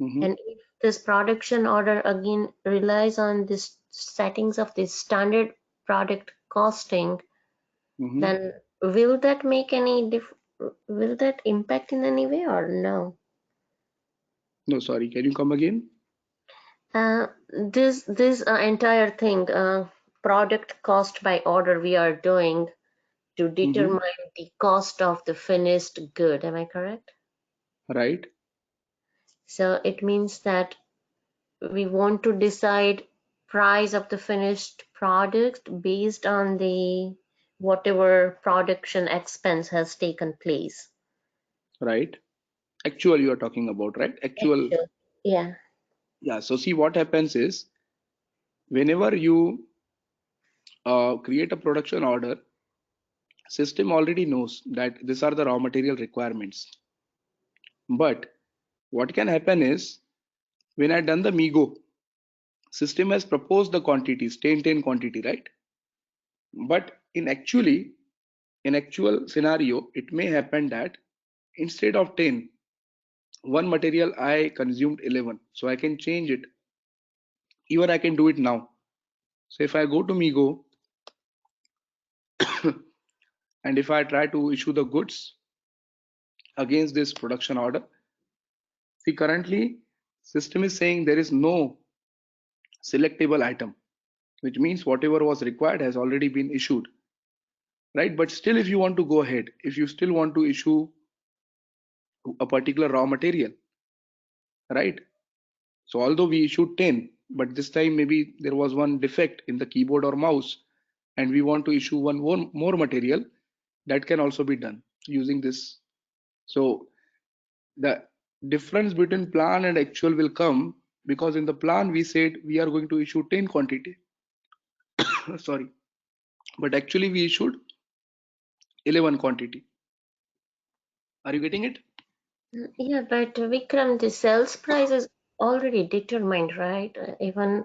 Mhm, and if this production order again relies on this settings of this standard product costing, mhm. then will that make any will that impact in any way or no? No, sorry, can you come again? This entire thing, product cost by order we are doing to Mhm, determine the cost of the finished good. Am I correct? right. So it means that we want to decide price of the finished product based on the whatever production expense has taken place. Right. Actual you are talking about, right? Actual. Actual. Yeah. Yeah. So see, what happens is, whenever you create a production order, system already knows that these are the raw material requirements. But what can happen is, when I done the Migo, system has proposed the quantities, 10 quantity, right? But in actual scenario, it may happen that instead of 10, one material I consumed 11. So I can change it. Even I can do it now. So if I go to Migo and if I try to issue the goods against this production order, see, currently system is saying there is no selectable item, which means whatever was required has already been issued, right? But still, if you want to go ahead, if you still want to issue a particular raw material, right? So although we issued 10, but this time maybe there was one defect in the keyboard or mouse, and we want to issue one more material, that can also be done using this. So the difference between plan and actual will come because in the plan we said we are going to issue 10 quantity, sorry, but actually we issued 11 quantity. Are you getting it? Yeah, but Vikram, the sales price is already determined, right? Even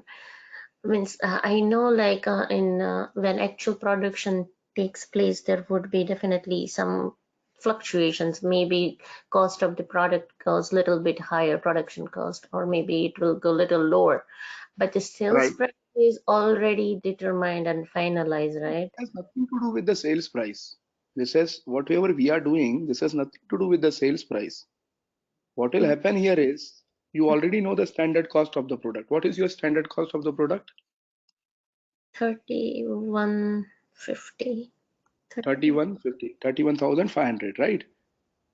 means I know like in when actual production takes place, there would be definitely some fluctuations. Maybe cost of the product goes little bit higher, production cost, or maybe it will go little lower. But the sales Right. price is already determined and finalized, right? It has nothing to do with the sales price. This has whatever we are doing, this has nothing to do with the sales price. What will happen here is, you already know the standard cost of the product. What is your standard cost of the product? 3150. 31,500, right?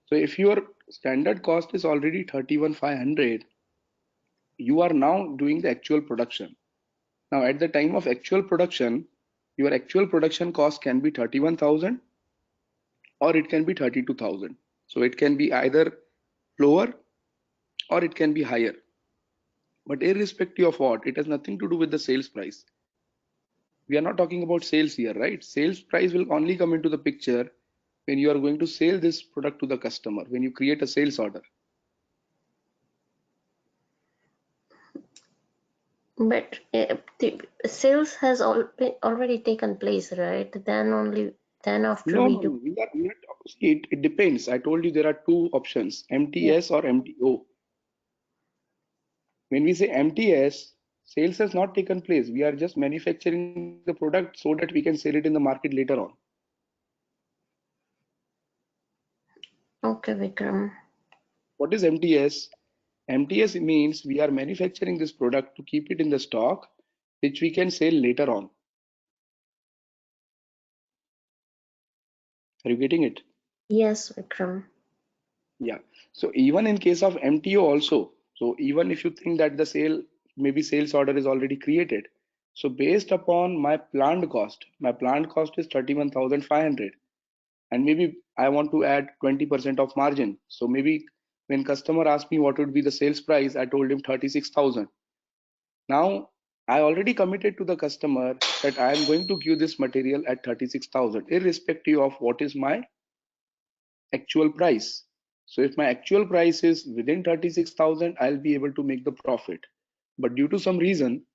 So if your standard cost is already 31,500, you are now doing the actual production. Now at the time of actual production, your actual production cost can be 31,000 or it can be 32,000. So it can be either lower or it can be higher. But irrespective of what, it has nothing to do with the sales price. We are not talking about sales here, right? Sales price will only come into the picture when you are going to sell this product to the customer, when you create a sales order. But sales has already taken place, right? Then after No, we no, do. no. See, it depends. I told you there are two options, Yeah. MTS or MTO. When we say MTS, sales has not taken place. We are just manufacturing the product so that we can sell it in the market later on. Okay, Vikram. What is MTS? MTS means we are manufacturing this product to keep it in the stock, which we can sell later on. Are you getting it? Yes, Vikram. Yeah. So even in case of MTO also, so even if you think that the maybe sales order is already created, so based upon my planned cost is 31,500, and maybe I want to add 20% of margin. So maybe when customer asked me what would be the sales price, I told him 36,000. Now I already committed to the customer that I am going to give this material at 36,000, irrespective of what is my actual price. So if my actual price is within 36,000, I'll be able to make the profit. But due to some reason,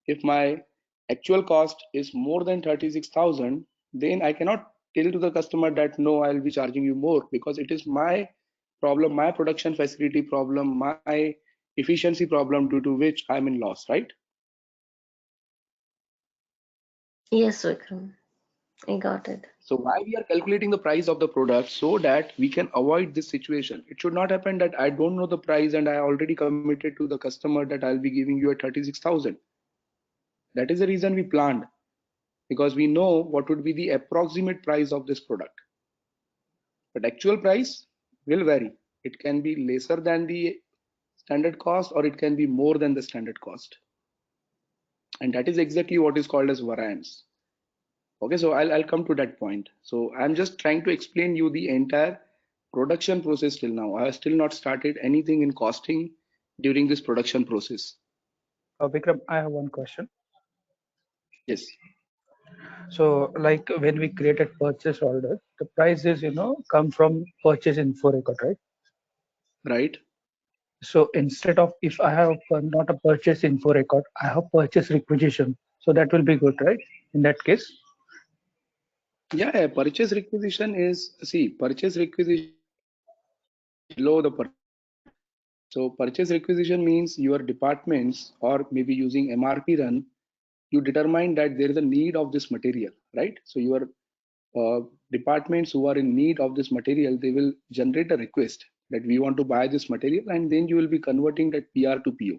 if my actual cost is more than 36,000, then I cannot tell to the customer that no, I'll be charging you more, because it is my problem, my production facility problem, my efficiency problem, due to which I'm in loss, right? Yes, Vikram. I got it. So why we are calculating the price of the product, so that we can avoid this situation. It should not happen that I don't know the price and I already committed to the customer that I'll be giving you at 36,000. That is the reason we planned, because we know what would be the approximate price of this product. But actual price will vary. It can be lesser than the standard cost, or it can be more than the standard cost. And that is exactly what is called as variance. Okay, so I'll come to that point. So I'm just trying to explain you the entire production process till now. I have still not started anything in costing during this production process. Vikram, I have one question. Yes, So, like when we created purchase order, the price is come from purchase info record, right? right. So instead of if I have not a purchase info record, I have purchase requisition. So that will be good, right? In that case. Yeah, purchase requisition is, see, purchase requisition below the product. So purchase requisition means your departments, or maybe using MRP run, you determine that there is a need of this material, right? So your departments who are in need of this material, they will generate a request that we want to buy this material, and then you will be converting that PR to PO.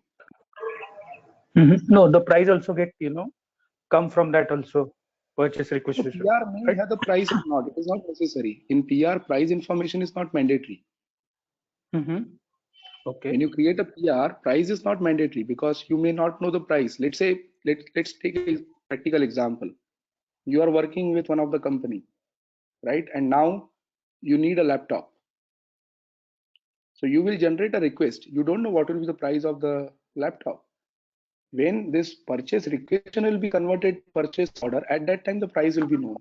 No, the price also get come from that also purchase So requisition, PR may right? have the price or not. It is not necessary. In PR, price information is not mandatory. Okay. When you create a PR, price is not mandatory, because you may not know the price. Let's say, let's take a practical example. You are working with one of the company, right? And now you need a laptop. So you will generate a request. You don't know what will be the price of the laptop. When this purchase requisition will be converted to purchase order, at that time the price will be known.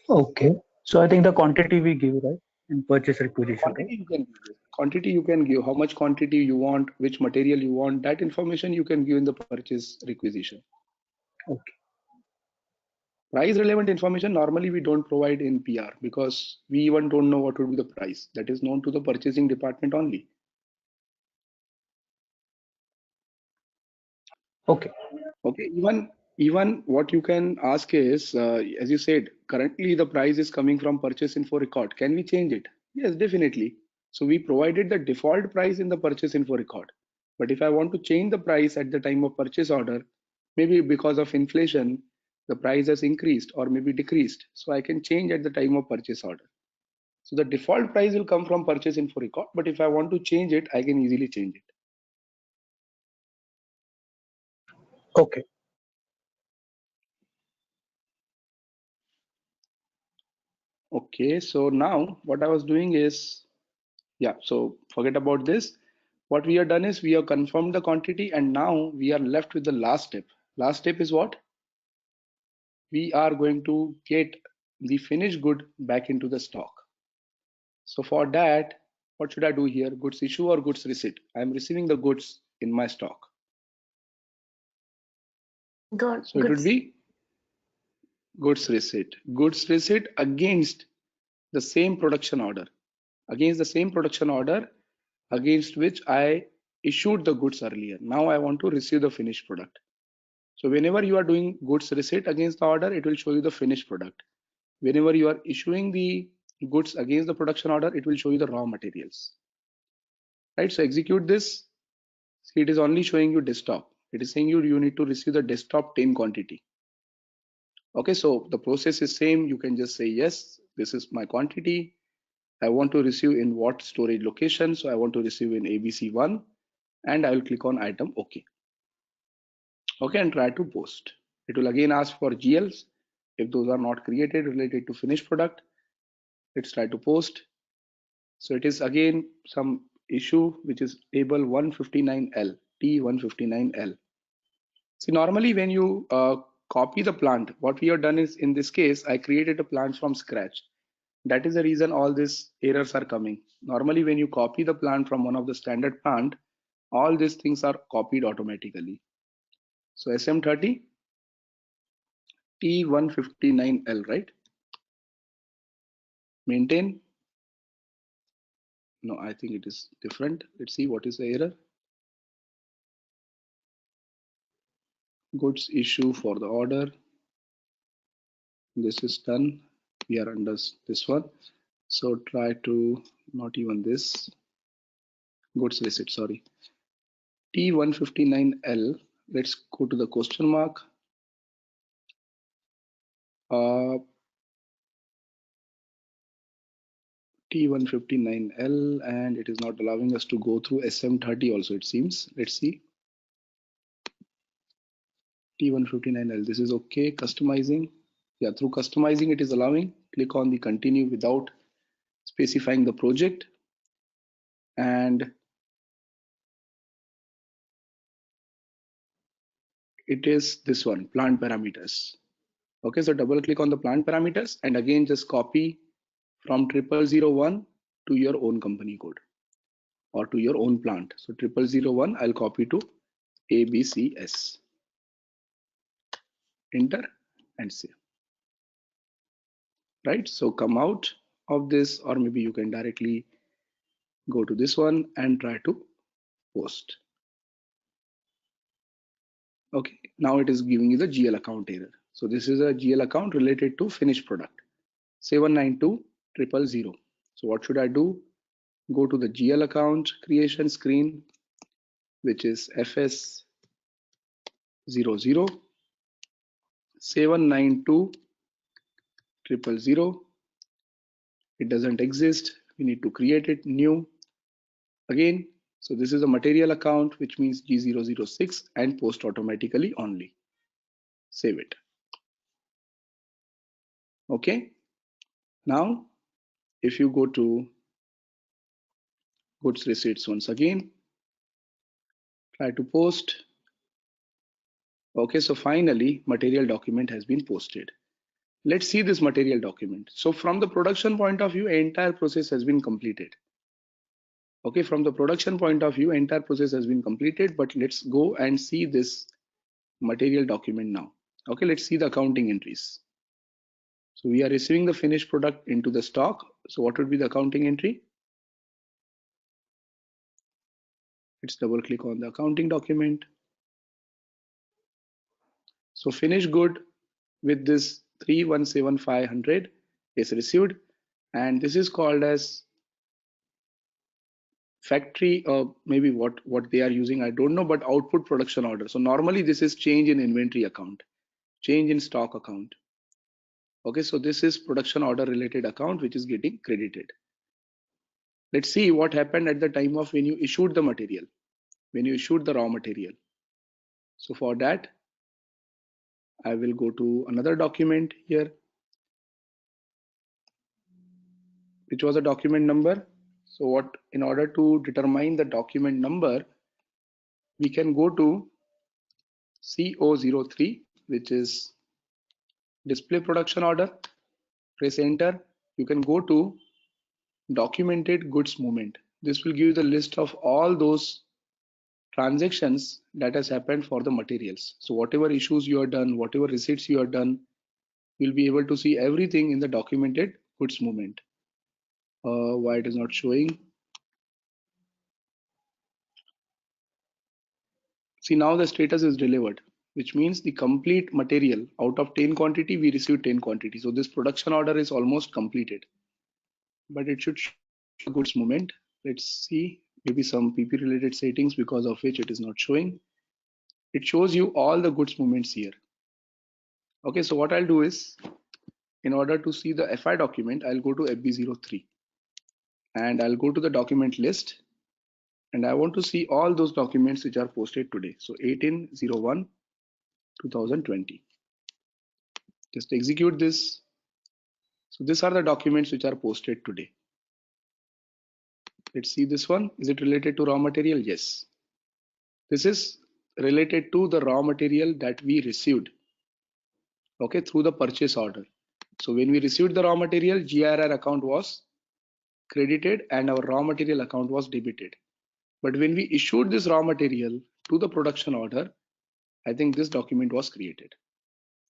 Okay. So I think the quantity we give, right, in purchase requisition, right? Quantity you can give. Quantity you can give. How much quantity you want, which material you want, that information you can give in the purchase requisition. Okay. Price relevant information normally we don't provide in PR, because we even don't know what would be the price. That is known to the purchasing department only. Okay. Okay, even what you can ask is, as you said, currently the price is coming from purchase info record. Can we change it? Yes, definitely. So we provided the default price in the purchase info record. But if I want to change the price at the time of purchase order, maybe because of inflation, the price has increased or maybe decreased. So I can change at the time of purchase order. So the default price will come from purchase info record. But if I want to change it, I can easily change it. Okay. Okay, so now what I was doing is, yeah, so forget about this. What we have done is we have confirmed the quantity, and now we are left with the last step. Last step is what? We are going to get the finished good back into the stock. So for that, what should I do here? Goods issue or goods receipt? I am receiving the goods in my stock. Got So it would be goods receipt. Goods receipt against the same production order. Against the same production order against which I issued the goods earlier. Now I want to receive the finished product. So whenever you are doing goods receipt against the order, it will show you the finished product. Whenever you are issuing the goods against the production order, it will show you the raw materials. Right? So execute this. See, it is only showing you desktop. It is saying you need to receive the desktop 10 quantity. Okay, so the process is same. You can just say, yes, this is my quantity. I want to receive in what storage location. So I want to receive in ABC1 and I will click on item OK. Okay, and try to post. It will again ask for GLs. If those are not created related to finished product, let's try to post. So it is again some issue which is table 159L, T159L. See, normally when you copy the plant, what we have done is, in this case, I created a plant from scratch. That is the reason all these errors are coming. Normally when you copy the plant from one of the standard plant, all these things are copied automatically. So SM30 T159L, right? Maintain. No, I think it is different. Let's see what is the error. Goods issue for the order. This is done. We are under this one. So try to not even this. Goods receipt, sorry. T159L. Let's go to the question mark. T159L, and it is not allowing us to go through SM30 also, it seems. Let's see. T159L, this is okay. Customizing. Yeah, through customizing it is allowing. Click on the continue without specifying the project. And it is this one, plant parameters. Okay, so double click on the plant parameters and again just copy from 0001 to your own company code or to your own plant. So 0001 I'll copy to ABCS. Enter and save. Right, so come out of this, or maybe you can directly go to this one and try to post. Okay, now it is giving you the GL account error. So this is a GL account related to finished product 7920000. So what should I do? Go to the GL account creation screen, which is FS00 7920000. It doesn't exist. We need to create it new again. So this is a material account, which means G006 and post automatically only. Save it. Okay. Now, if you go to goods receipts once again, try to post. Okay, so finally, material document has been posted. Let's see this material document. So from the production point of view, entire process has been completed. Okay, from the production point of view, entire process has been completed, but let's go and see this material document now. Okay, let's see the accounting entries. So we are receiving the finished product into the stock. So what would be the accounting entry? Let's double click on the accounting document. So finished good with this 317500 is received, and this is called as factory, or maybe what they are using, I don't know, but output production order. So normally this is change in inventory account, change in stock account. Okay, so this is production order related account which is getting credited. Let's see what happened at the time of when you issued the material, when you issued the raw material. So for that, I will go to another document here, which was a document number. So what, in order to determine the document number, we can go to CO03, which is display production order. Press enter. You can go to documented goods movement. This will give you the list of all those transactions that has happened for the materials. So whatever issues you have done, whatever receipts you have done, you'll be able to see everything in the documented goods movement. Why it is not showing? See, now the status is delivered, which means the complete material out of 10 quantity, we received 10 quantity. So this production order is almost completed, but it should show goods movement. Let's see, maybe some PP related settings because of which it is not showing. It shows you all the goods movements here. Okay, so what I'll do is, in order to see the FI document, I'll go to FB03 and I'll go to the document list, and I want to see all those documents which are posted today. So 18/01/2020. Just execute this. So these are the documents which are posted today. Let's see this one. Is it related to raw material? Yes. This is related to the raw material that we received, okay, through the purchase order. So when we received the raw material, GRR account was credited and our raw material account was debited. But when we issued this raw material to the production order, I think this document was created.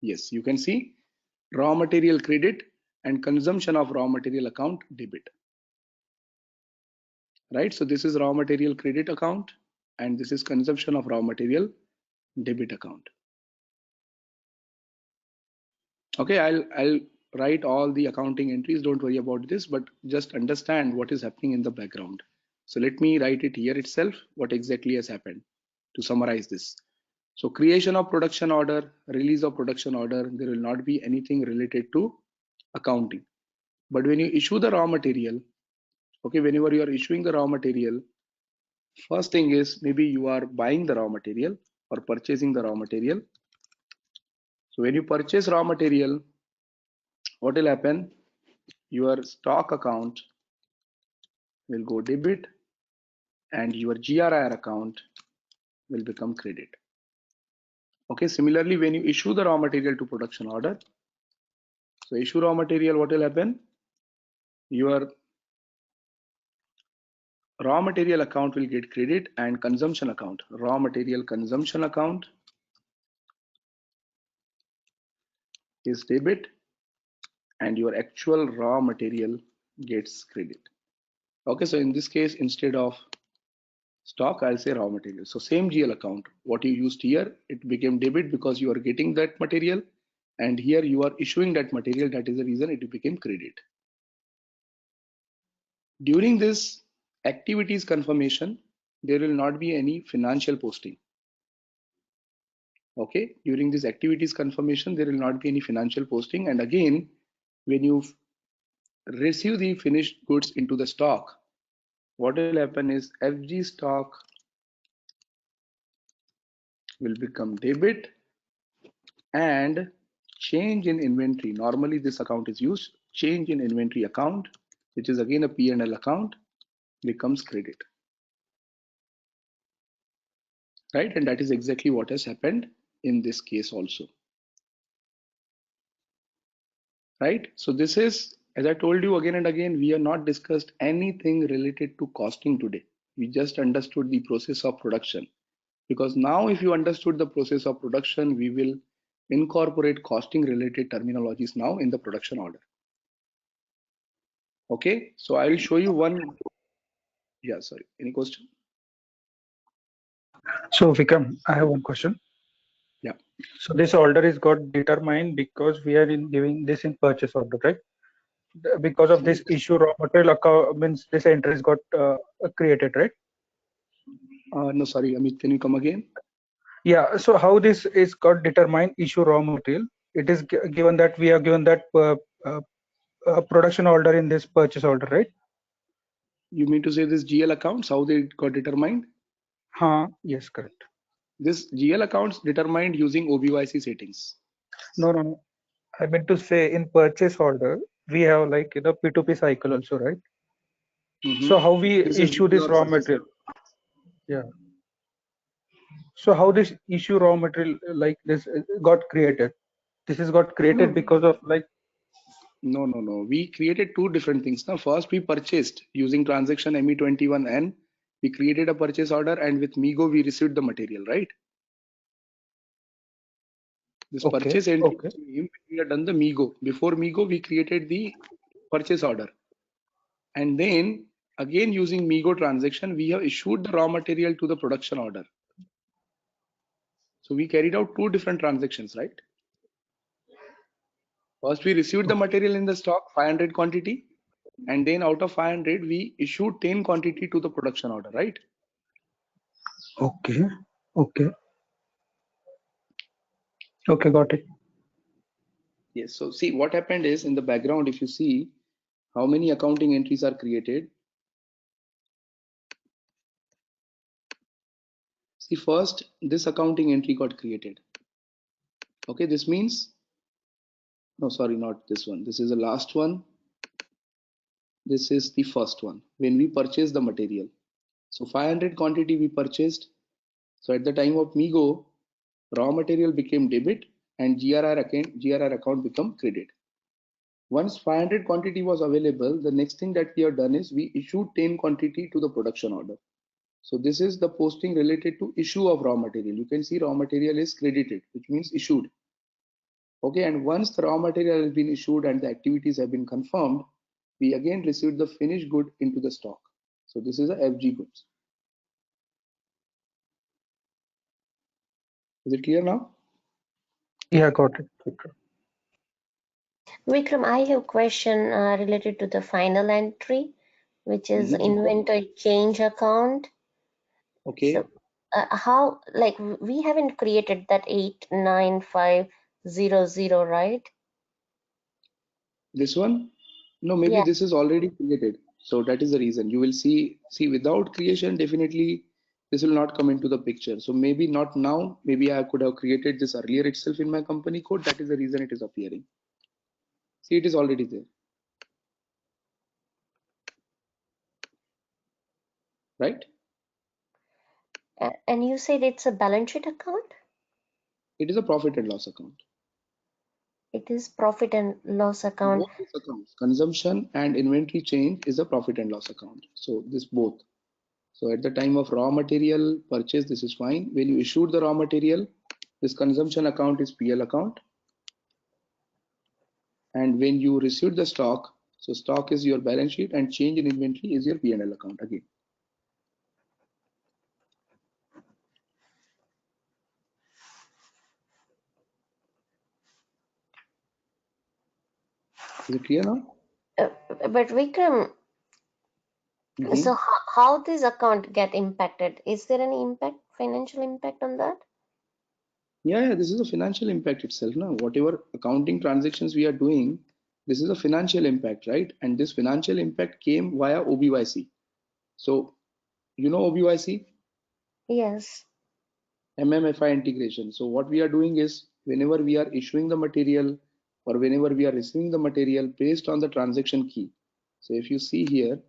Yes, you can see raw material credit and consumption of raw material account debit. Right, so this is raw material credit account and this is consumption of raw material debit account. Okay, I'll write all the accounting entries, don't worry about this, but just understand what is happening in the background. So let me write it here itself, what exactly has happened to summarize this. So creation of production order, release of production order, there will not be anything related to accounting. But when you issue the raw material, okay, whenever you are issuing the raw material, first thing is maybe you are buying the raw material or purchasing the raw material. So when you purchase raw material, what will happen? Your stock account will go debit and your GRIR account will become credit. Okay, similarly, when you issue the raw material to production order, so issue raw material, what will happen? Your raw material account will get credit and consumption account, raw material consumption account is debit and your actual raw material gets credit. Okay, so in this case, instead of stock, I'll say raw material. So same GL account, what you used here, it became debit because you are getting that material, and here you are issuing that material. That is the reason it became credit. During this activities confirmation, there will not be any financial posting. Okay, during this activities confirmation, there will not be any financial posting. And again, when you receive the finished goods into the stock, what will happen is FG stock will become debit and change in inventory. Normally this account is used. Change in inventory account, which is again a P&L account, becomes credit. Right, and that is exactly what has happened in this case also. Right, so this is, as I told you again and again, we have not discussed anything related to costing today. We just understood the process of production, because now if you understood the process of production, we will incorporate costing related terminologies now in the production order. Okay, so I will show you one. Yeah, sorry, any question? So Vikram, I have one question. Yeah. So this order is got determined because we are giving this in purchase order, right? Because of this issue, raw material account means this entry is got created, right? No, sorry, Amit, can you come again? Yeah. So how this is got determined issue raw material? It is given that we are given that production order in this purchase order, right? You mean to say this GL accounts, how they got determined? Yes, correct. This GL accounts determined using OBYC settings. No. I meant to say in purchase order, we have like the P2P cycle also, right? So how we issue this raw material? Yeah. So how this issue raw material like this got created? This is got created because of like. No. We created two different things. Now, first we purchased using transaction ME21N We created a purchase order, and with MeGo we received the material, right? This Okay. purchase entry Okay. came when we had done the MeGo. Before MeGo, we created the purchase order. And then again, using MeGo transaction, we have issued the raw material to the production order. So we carried out two different transactions, right? First, we received the material in the stock, 500 quantity. And then out of 500, we issued 10 quantity to the production order, right? Okay. Okay. Okay, got it. Yes. So see what happened is in the background, if you see how many accounting entries are created. See, first, this accounting entry got created. Okay, this means, no, sorry, not this one. This is the last one. This is the first one when we purchase the material. So 500 quantity we purchased. So at the time of MeGo, raw material became debit and GRR account become credit. Once 500 quantity was available, the next thing that we have done is we issued 10 quantity to the production order. So this is the posting related to issue of raw material. You can see raw material is credited, which means issued. Okay, and once the raw material has been issued and the activities have been confirmed, we again received the finished good into the stock. So this is a FG goods. Is it clear now? Yeah, got it. Vikram, I have a question related to the final entry, which is inventory change account. Okay. So how, like, we haven't created that 89500, right? This one? No, maybe Yeah. this is already created. So that is the reason. You will see without creation, definitely this will not come into the picture. So maybe not now. Maybe I could have created this earlier itself in my company code. That is the reason it is appearing. See, it is already there. Right? And you said it's a balance sheet account? It is a profit and loss account. It is profit and loss account. Both these accounts, consumption and inventory change, is a profit and loss account. So this both. So at the time of raw material purchase, this is fine. When you issued the raw material, this consumption account is PL account. And when you received the stock, so stock is your balance sheet and change in inventory is your P&L account again. Is it clear now? But Vikram, so how this account get impacted? Is there any impact, financial impact on that? Yeah, this is a financial impact itself. Now, whatever accounting transactions we are doing, this is a financial impact, right? And this financial impact came via OBYC. So, you know OBYC? Yes. MMFI integration. So what we are doing is whenever we are issuing the material or whenever we are receiving the material based on the transaction key. So if you see here,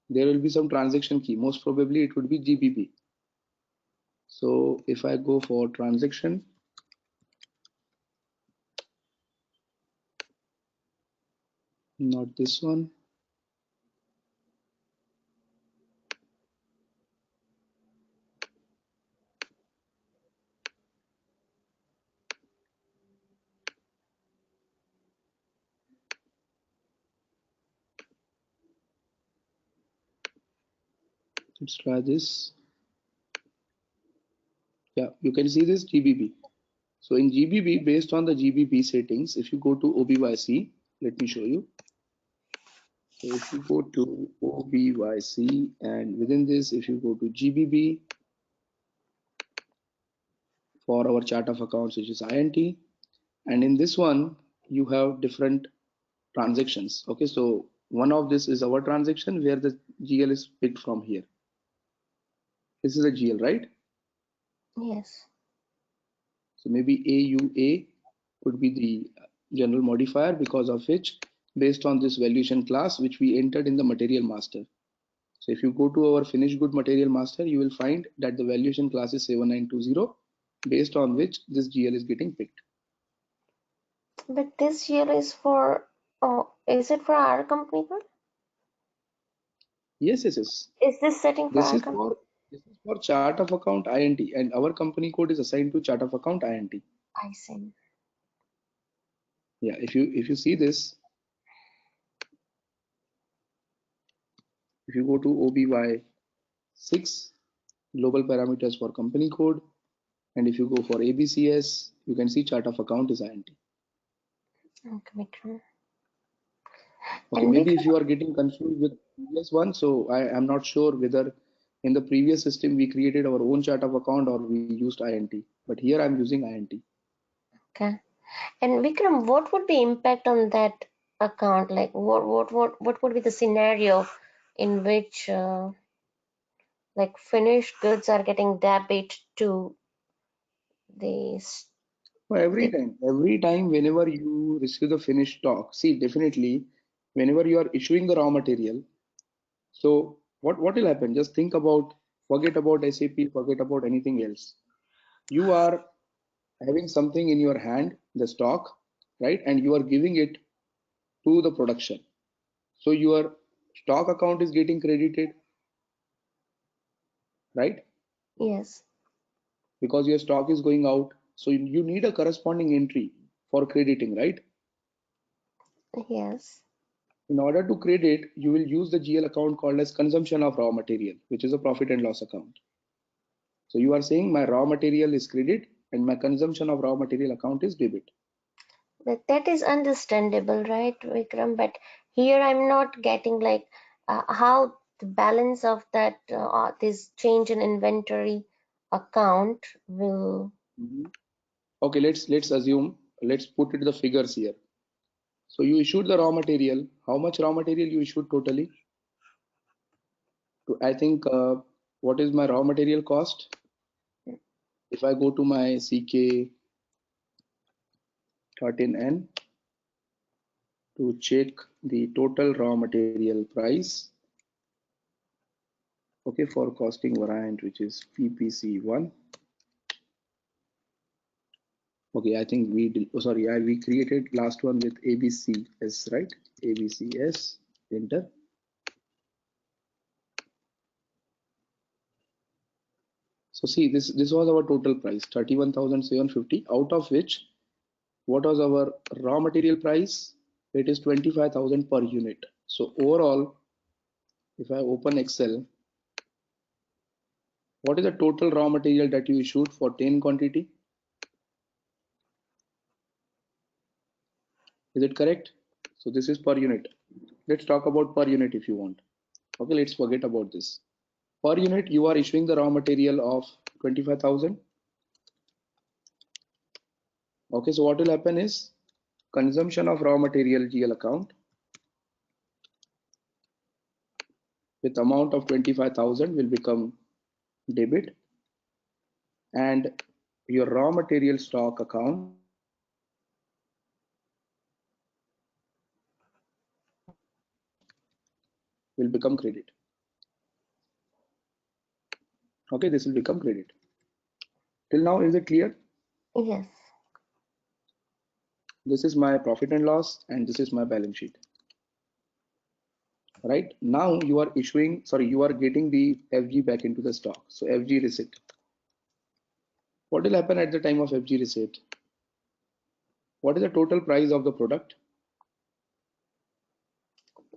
there will be some transaction key. Most probably it would be GBP. So if I go for transaction, not this one. Let's try this. Yeah, you can see this GBP. So in GBP, based on the GBP settings, if you go to OBYC, let me show you. So if you go to OBYC and within this, if you go to GBP for our chart of accounts, which is INT, and in this one, you have different transactions. Okay, so one of this is our transaction where the GL is picked from here. This is a GL, right? Yes. So maybe AUA could be the general modifier because of which, based on this valuation class, which we entered in the material master. So if you go to our finished good material master, you will find that the valuation class is 7920, based on which this GL is getting picked. But this GL is for, oh, is it for our company code? Yes, yes, yes. Is this setting for This our is company? for chart of account INT, and our company code is assigned to chart of account INT. I see. Yeah, if you see this, if you go to OBY6 global parameters for company code, and if you go for ABCS, you can see chart of account is INT. Okay, Vikram. Okay, And maybe if Vikram, you are getting confused with previous one, so I am not sure whether in the previous system we created our own chart of account or we used INT, but here I'm using INT. okay. And Vikram, what would be impact on that account? Like what would be the scenario in which like finished goods are getting debit to the So every time whenever you receive the finished stock, see definitely whenever you are issuing the raw material, so what will happen? Just think about, forget about SAP, forget about anything else. You are having something in your hand, the stock, right? And you are giving it to the production. So your stock account is getting credited, right? Yes. Because your stock is going out. So you need a corresponding entry for crediting, right? Yes. In order to credit, you will use the GL account called as consumption of raw material, which is a profit and loss account. So you are saying my raw material is credit and my consumption of raw material account is debit. That is understandable, right, Vikram? But here I'm not getting like how the balance of that this change in inventory account will. Okay, let's assume, let's put it the figures here. So you issued the raw material. How much raw material you issued totally? I think what is my raw material cost? If I go to my CK13N to check the total raw material price, okay, for costing variant, which is PPC1. Okay, I think we did, oh, sorry, we created last one with ABCS, right? ABCS, enter. So see, this was our total price, 31,750, out of which what was our raw material price? It is 25,000 per unit. So overall, if I open Excel, what is the total raw material that you issued for 10 quantity? Is it correct? So this is per unit. Let's talk about per unit if you want. Okay, let's forget about this. Per unit, you are issuing the raw material of 25,000. Okay, so what will happen is consumption of raw material GL account with amount of 25,000 will become debit, and your raw material stock account will become credit. Okay, this will become credit. Till now, is it clear? Yes. This is my profit and loss, and this is my balance sheet. Right now, you are issuing, sorry, you are getting the FG back into the stock. So FG receipt. What will happen at the time of FG receipt? What is the total price of the product?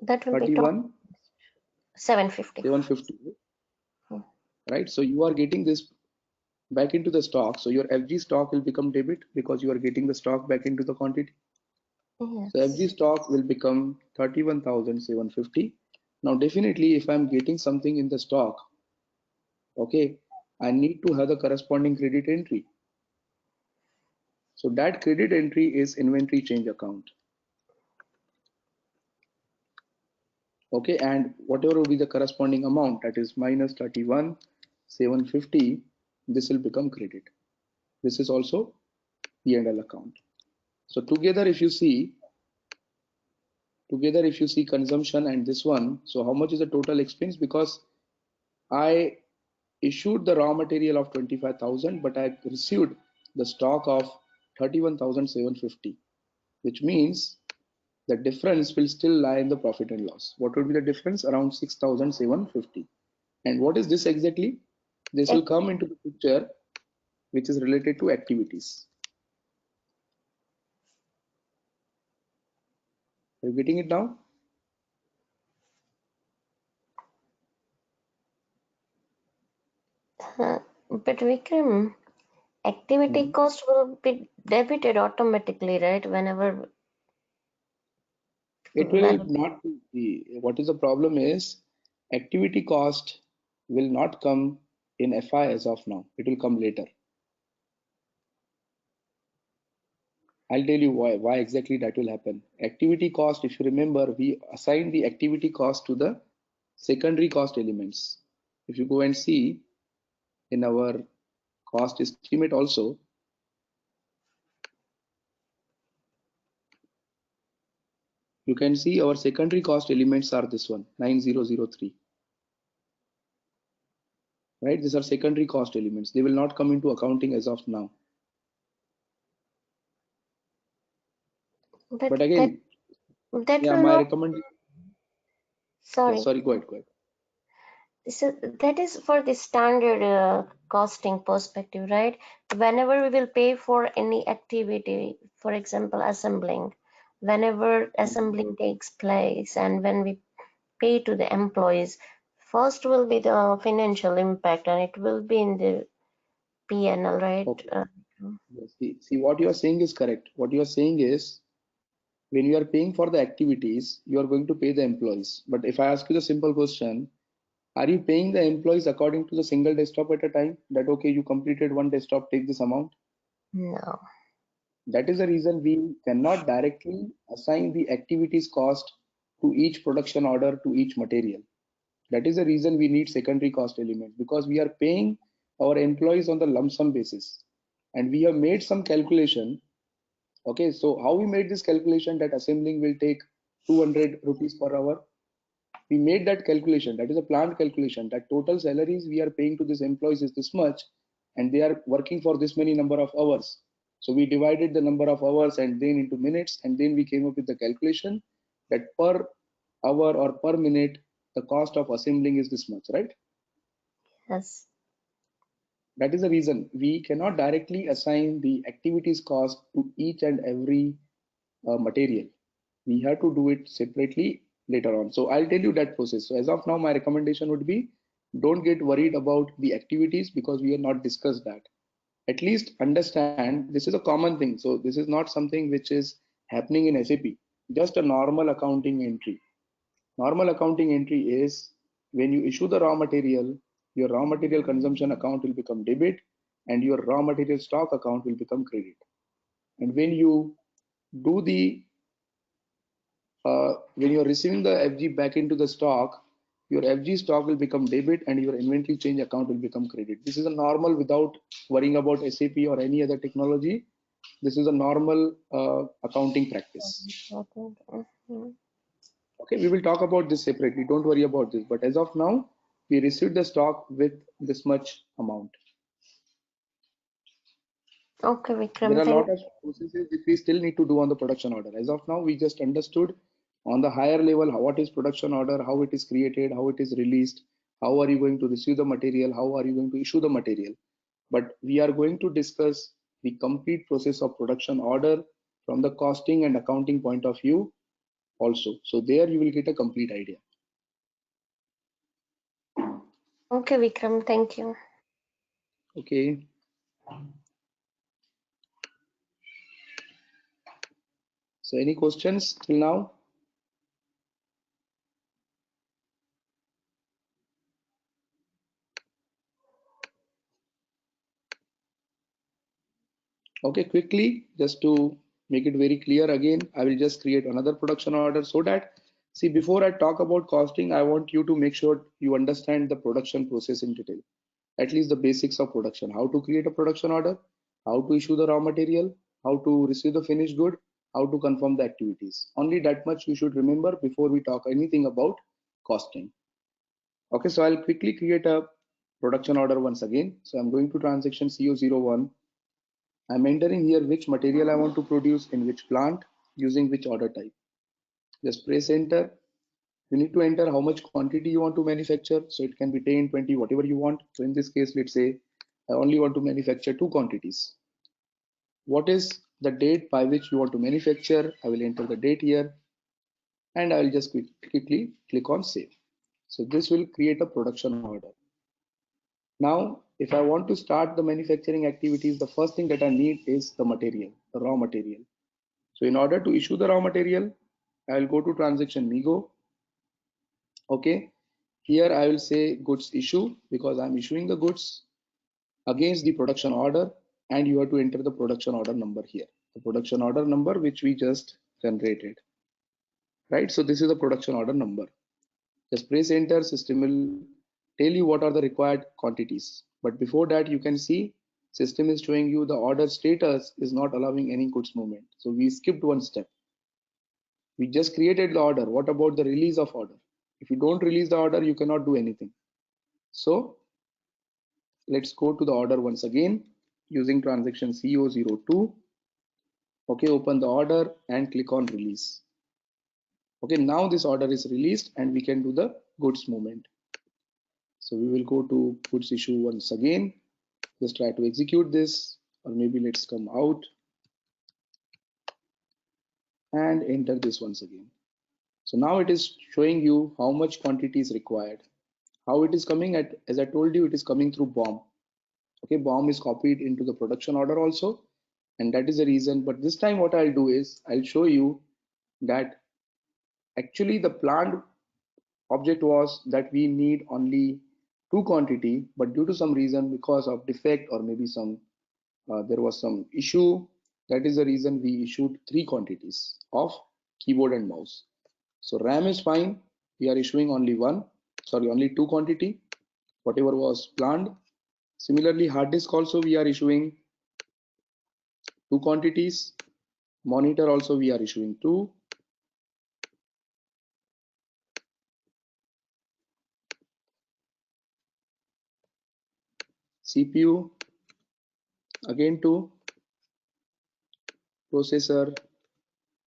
That will be 31, 750. 750. Hmm. Right? So you are getting this back into the stock. So your FG stock will become debit because you are getting the stock back into the quantity. Yes. So FG stock will become 31,750. Now definitely if I'm getting something in the stock, okay, I need to have the corresponding credit entry. So that credit entry is inventory change account. Okay, and whatever will be the corresponding amount, that is minus 31,750, this will become credit. This is also P&L account. So together if you see consumption and this one, so how much is the total expense? Because I issued the raw material of 25,000, but I received the stock of 31,750, which means the difference will still lie in the profit and loss. What would be the difference? Around 6,750. And what is this exactly? This will come into the picture, which is related to activities. Are you getting it now? But Vikram, activity cost will be debited automatically, right? Whenever. It will not be. What is the problem is activity cost will not come in FI as of now. It will come later. I'll tell you why exactly that will happen. Activity cost, if you remember, we assigned the activity cost to the secondary cost elements. If you go and see in our cost estimate also, you can see our secondary cost elements are this one, 9003. Right? These are secondary cost elements. They will not come into accounting as of now. But again, that yeah, will my not. recommendation. Sorry. Yeah, sorry, go ahead. So that is for the standard costing perspective, right? Whenever we will pay for any activity, for example, assembling, whenever assembling takes place and when we pay to the employees, first will be the financial impact and it will be in the P&L, right? Okay. See, what you are saying is correct. What you are saying is when you are paying for the activities, you are going to pay the employees. But if I ask you the simple question, are you paying the employees according to the single desktop at a time? That okay, you completed one desktop, take this amount? No. That is the reason we cannot directly assign the activities cost to each production order, to each material. That is the reason we need secondary cost elements, because we are paying our employees on the lump sum basis. And we have made some calculation. Okay, so how we made this calculation that assembling will take 200 rupees per hour? We made that calculation. That is a planned calculation that total salaries we are paying to these employees is this much, and they are working for this many number of hours. So we divided the number of hours and then into minutes, and then we came up with the calculation that per hour or per minute, the cost of assembling is this much, right? Yes. That is the reason we cannot directly assign the activities cost to each and every material. We have to do it separately later on. So I'll tell you that process. So as of now, my recommendation would be don't get worried about the activities because we have not discussed that. At least understand this is a common thing. So this is not something which is happening in SAP, just a normal accounting entry. Normal accounting entry is when you issue the raw material, your raw material consumption account will become debit and your raw material stock account will become credit. And when you do the when you're receiving the FG back into the stock, your FG stock will become debit and your inventory change account will become credit. This is a normal without worrying about SAP or any other technology. This is a normal accounting practice. Okay, we will talk about this separately. Don't worry about this. But as of now, we received the stock with this much amount. Okay, Vikram. There are a lot of processes which we still need to do on the production order. As of now, we just understood on the higher level what is production order, how it is created, how it is released, how are you going to receive the material, how are you going to issue the material. But we are going to discuss the complete process of production order from the costing and accounting point of view also. So there you will get a complete idea. Okay, Vikram. Thank you. Okay. So any questions till now? Okay, quickly, just to make it very clear again, I will just create another production order so that, see, before I talk about costing, I want you to make sure you understand the production process in detail, at least the basics of production, how to create a production order, how to issue the raw material, how to receive the finished good, how to confirm the activities. Only that much you should remember before we talk anything about costing. Okay, so I'll quickly create a production order once again. So I'm going to transaction CO01. I'm entering here which material I want to produce in which plant using which order type. Just press enter. You need to enter how much quantity you want to manufacture. So it can be 10, 20, whatever you want. So in this case, let's say I only want to manufacture 2 quantities. What is the date by which you want to manufacture? I will enter the date here and I will just quickly click on save. So this will create a production order. Now, if I want to start the manufacturing activities, the first thing that I need is the material, the raw material. So in order to issue the raw material, I will go to transaction MIGO. Okay, here I will say goods issue because I'm issuing the goods against the production order, and you have to enter the production order number here, the production order number which we just generated, right? So this is the production order number. Just press enter, system will tell you what are the required quantities. But before that, you can see system is showing you the order status is not allowing any goods movement. So we skipped one step. We just created the order. What about the release of order? If you don't release the order, you cannot do anything. So let's go to the order once again using transaction CO02. Okay, open the order and click on release. Okay, now this order is released and we can do the goods movement. So we will go to goods issue once again. Just try to execute this, or maybe let's come out and enter this once again. So now it is showing you how much quantity is required. How it is coming at, as I told you, it is coming through BOM. Okay, BOM is copied into the production order also, and that is the reason. But this time what I'll do is I'll show you that actually the planned object was that we need only 2 quantity, but due to some reason, because of defect or maybe some there was some issue, that is the reason we issued 3 quantities of keyboard and mouse. So RAM is fine, we are issuing only only 2 quantity, whatever was planned. Similarly, hard disk also we are issuing 2 quantities. Monitor also we are issuing 2. CPU again 2. Processor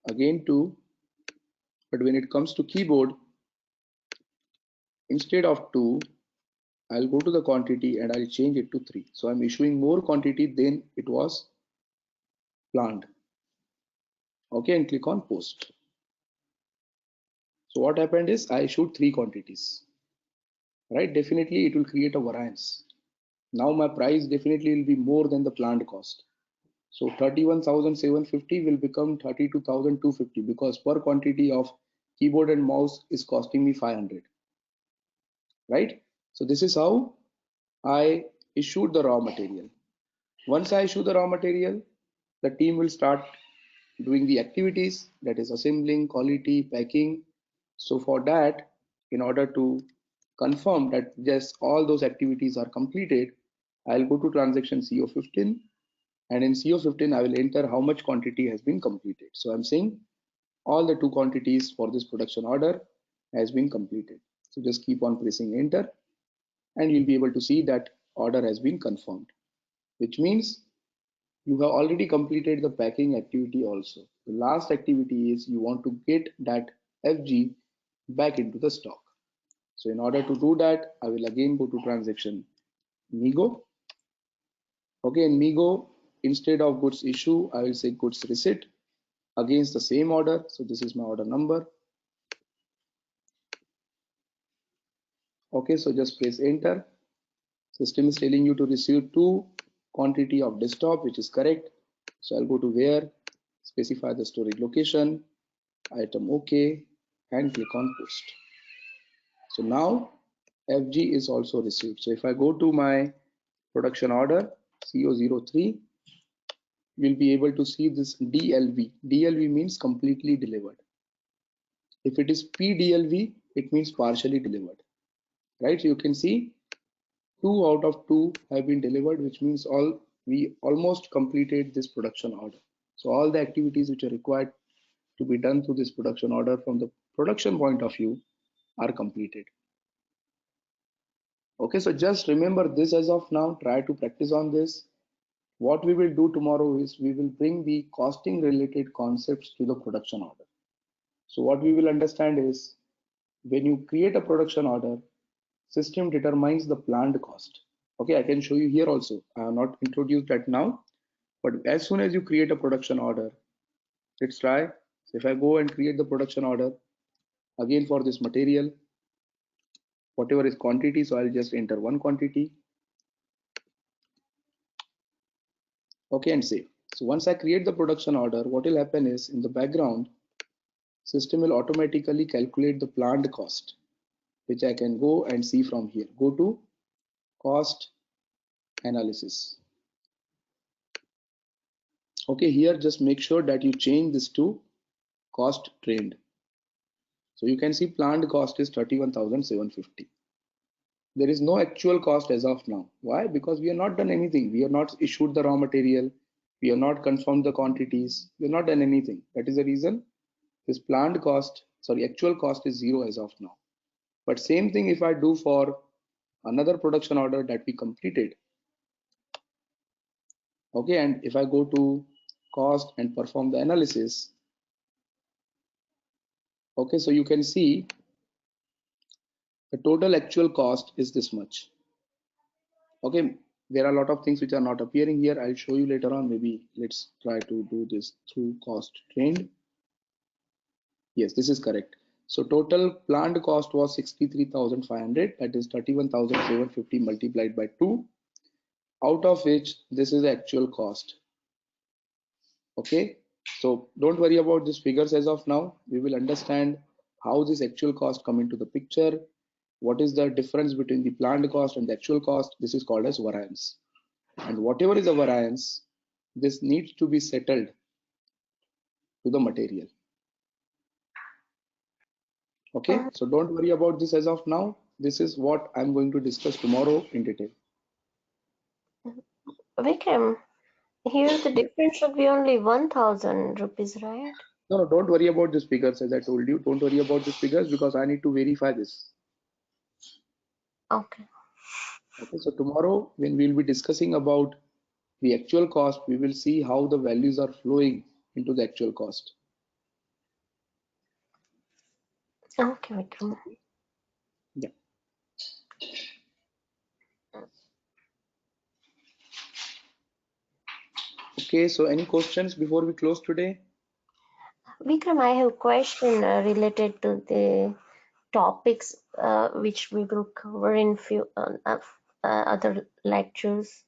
again 2. But when it comes to keyboard, instead of 2, I'll go to the quantity and I'll change it to 3. So I'm issuing more quantity than it was planned. Okay, and click on post. So what happened is I issued 3 quantities, right? Definitely it will create a variance. Now my price definitely will be more than the planned cost. So 31,750 will become 32,250 because per quantity of keyboard and mouse is costing me 500, right? So this is how I issued the raw material. Once I issue the raw material, the team will start doing the activities, that is assembling, quality, packing. So for that, in order to confirm that yes, all those activities are completed, I'll go to transaction CO15, and in CO15 I will enter how much quantity has been completed. So I'm saying all the 2 quantities for this production order has been completed. So just keep on pressing enter and you'll be able to see that order has been confirmed, which means you have already completed the packing activity also. The last activity is you want to get that FG back into the stock. So in order to do that, I will again go to transaction MIGO. Okay, in MIGO, instead of goods issue, I will say goods receipt against the same order. So this is my order number. Okay, so just press enter. System is telling you to receive 2 quantity of desktop, which is correct. So I'll go to where, specify the storage location, item OK, and click on post. So now FG is also received. So if I go to my production order CO03, you'll be able to see this DLV. DLV means completely delivered. If it is PDLV, it means partially delivered, right? So you can see 2 out of 2 have been delivered, which means we almost completed this production order. So all the activities which are required to be done through this production order from the production point of view are completed. Okay, so just remember this as of now, try to practice on this. What we will do tomorrow is we will bring the costing related concepts to the production order. So what we will understand is when you create a production order, system determines the planned cost. Okay, I can show you here also. I have not introduced that now, but as soon as you create a production order, let's try. So if I go and create the production order again for this material, whatever is quantity, so I'll just enter one quantity. Okay, and save. So once I create the production order, what will happen is in the background, system will automatically calculate the planned cost, which I can go and see from here. Go to cost analysis. Okay, here just make sure that you change this to cost trend. So you can see planned cost is 31,750. There is no actual cost as of now. Why? Because we have not done anything. We have not issued the raw material. We have not confirmed the quantities. We have not done anything. That is the reason this planned cost, sorry, actual cost is zero as of now. But same thing if I do for another production order that we completed. Okay, and if I go to cost and perform the analysis, okay, so you can see the total actual cost is this much. Okay, there are a lot of things which are not appearing here. I'll show you later on. Maybe let's try to do this through cost trend. Yes, this is correct. So total planned cost was 63,500. That is 31,750 multiplied by 2. Out of which this is the actual cost. Okay, so don't worry about these figures as of now. We will understand how this actual cost come into the picture. What is the difference between the planned cost and the actual cost? This is called as variance. And whatever is a variance, this needs to be settled to the material. Okay, so don't worry about this as of now. This is what I'm going to discuss tomorrow in detail. Vikram, here the difference should be only 1,000 rupees, right? No, don't worry about these figures. As I told you, don't worry about these figures because I need to verify this. Okay. Okay, so tomorrow when we'll be discussing about the actual cost, we will see how the values are flowing into the actual cost. Okay, Vikram. Yeah. Okay, so any questions before we close today? Vikram, I have a question related to the topics which we will cover in few other lectures,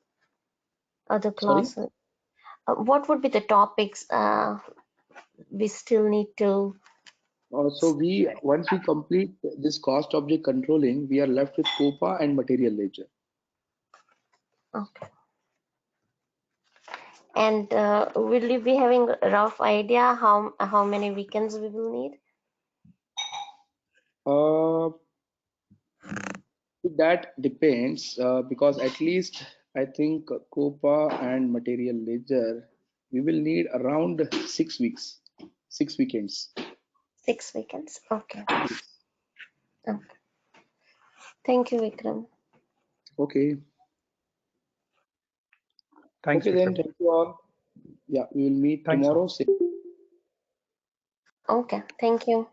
other Sorry? classes. What would be the topics we still need to? So once we complete this cost object controlling, we are left with COPA and material ledger. Okay. And will you be having a rough idea how many weekends we will need? That depends because at least I think COPA and material ledger, we will need around 6 weeks, 6 weekends. 6 weekends. Okay. Okay. Thank you, Vikram. Okay. Thanks, Okay, then Vikram. thank you all. Yeah, we will meet Thanks, tomorrow. Okay, thank you.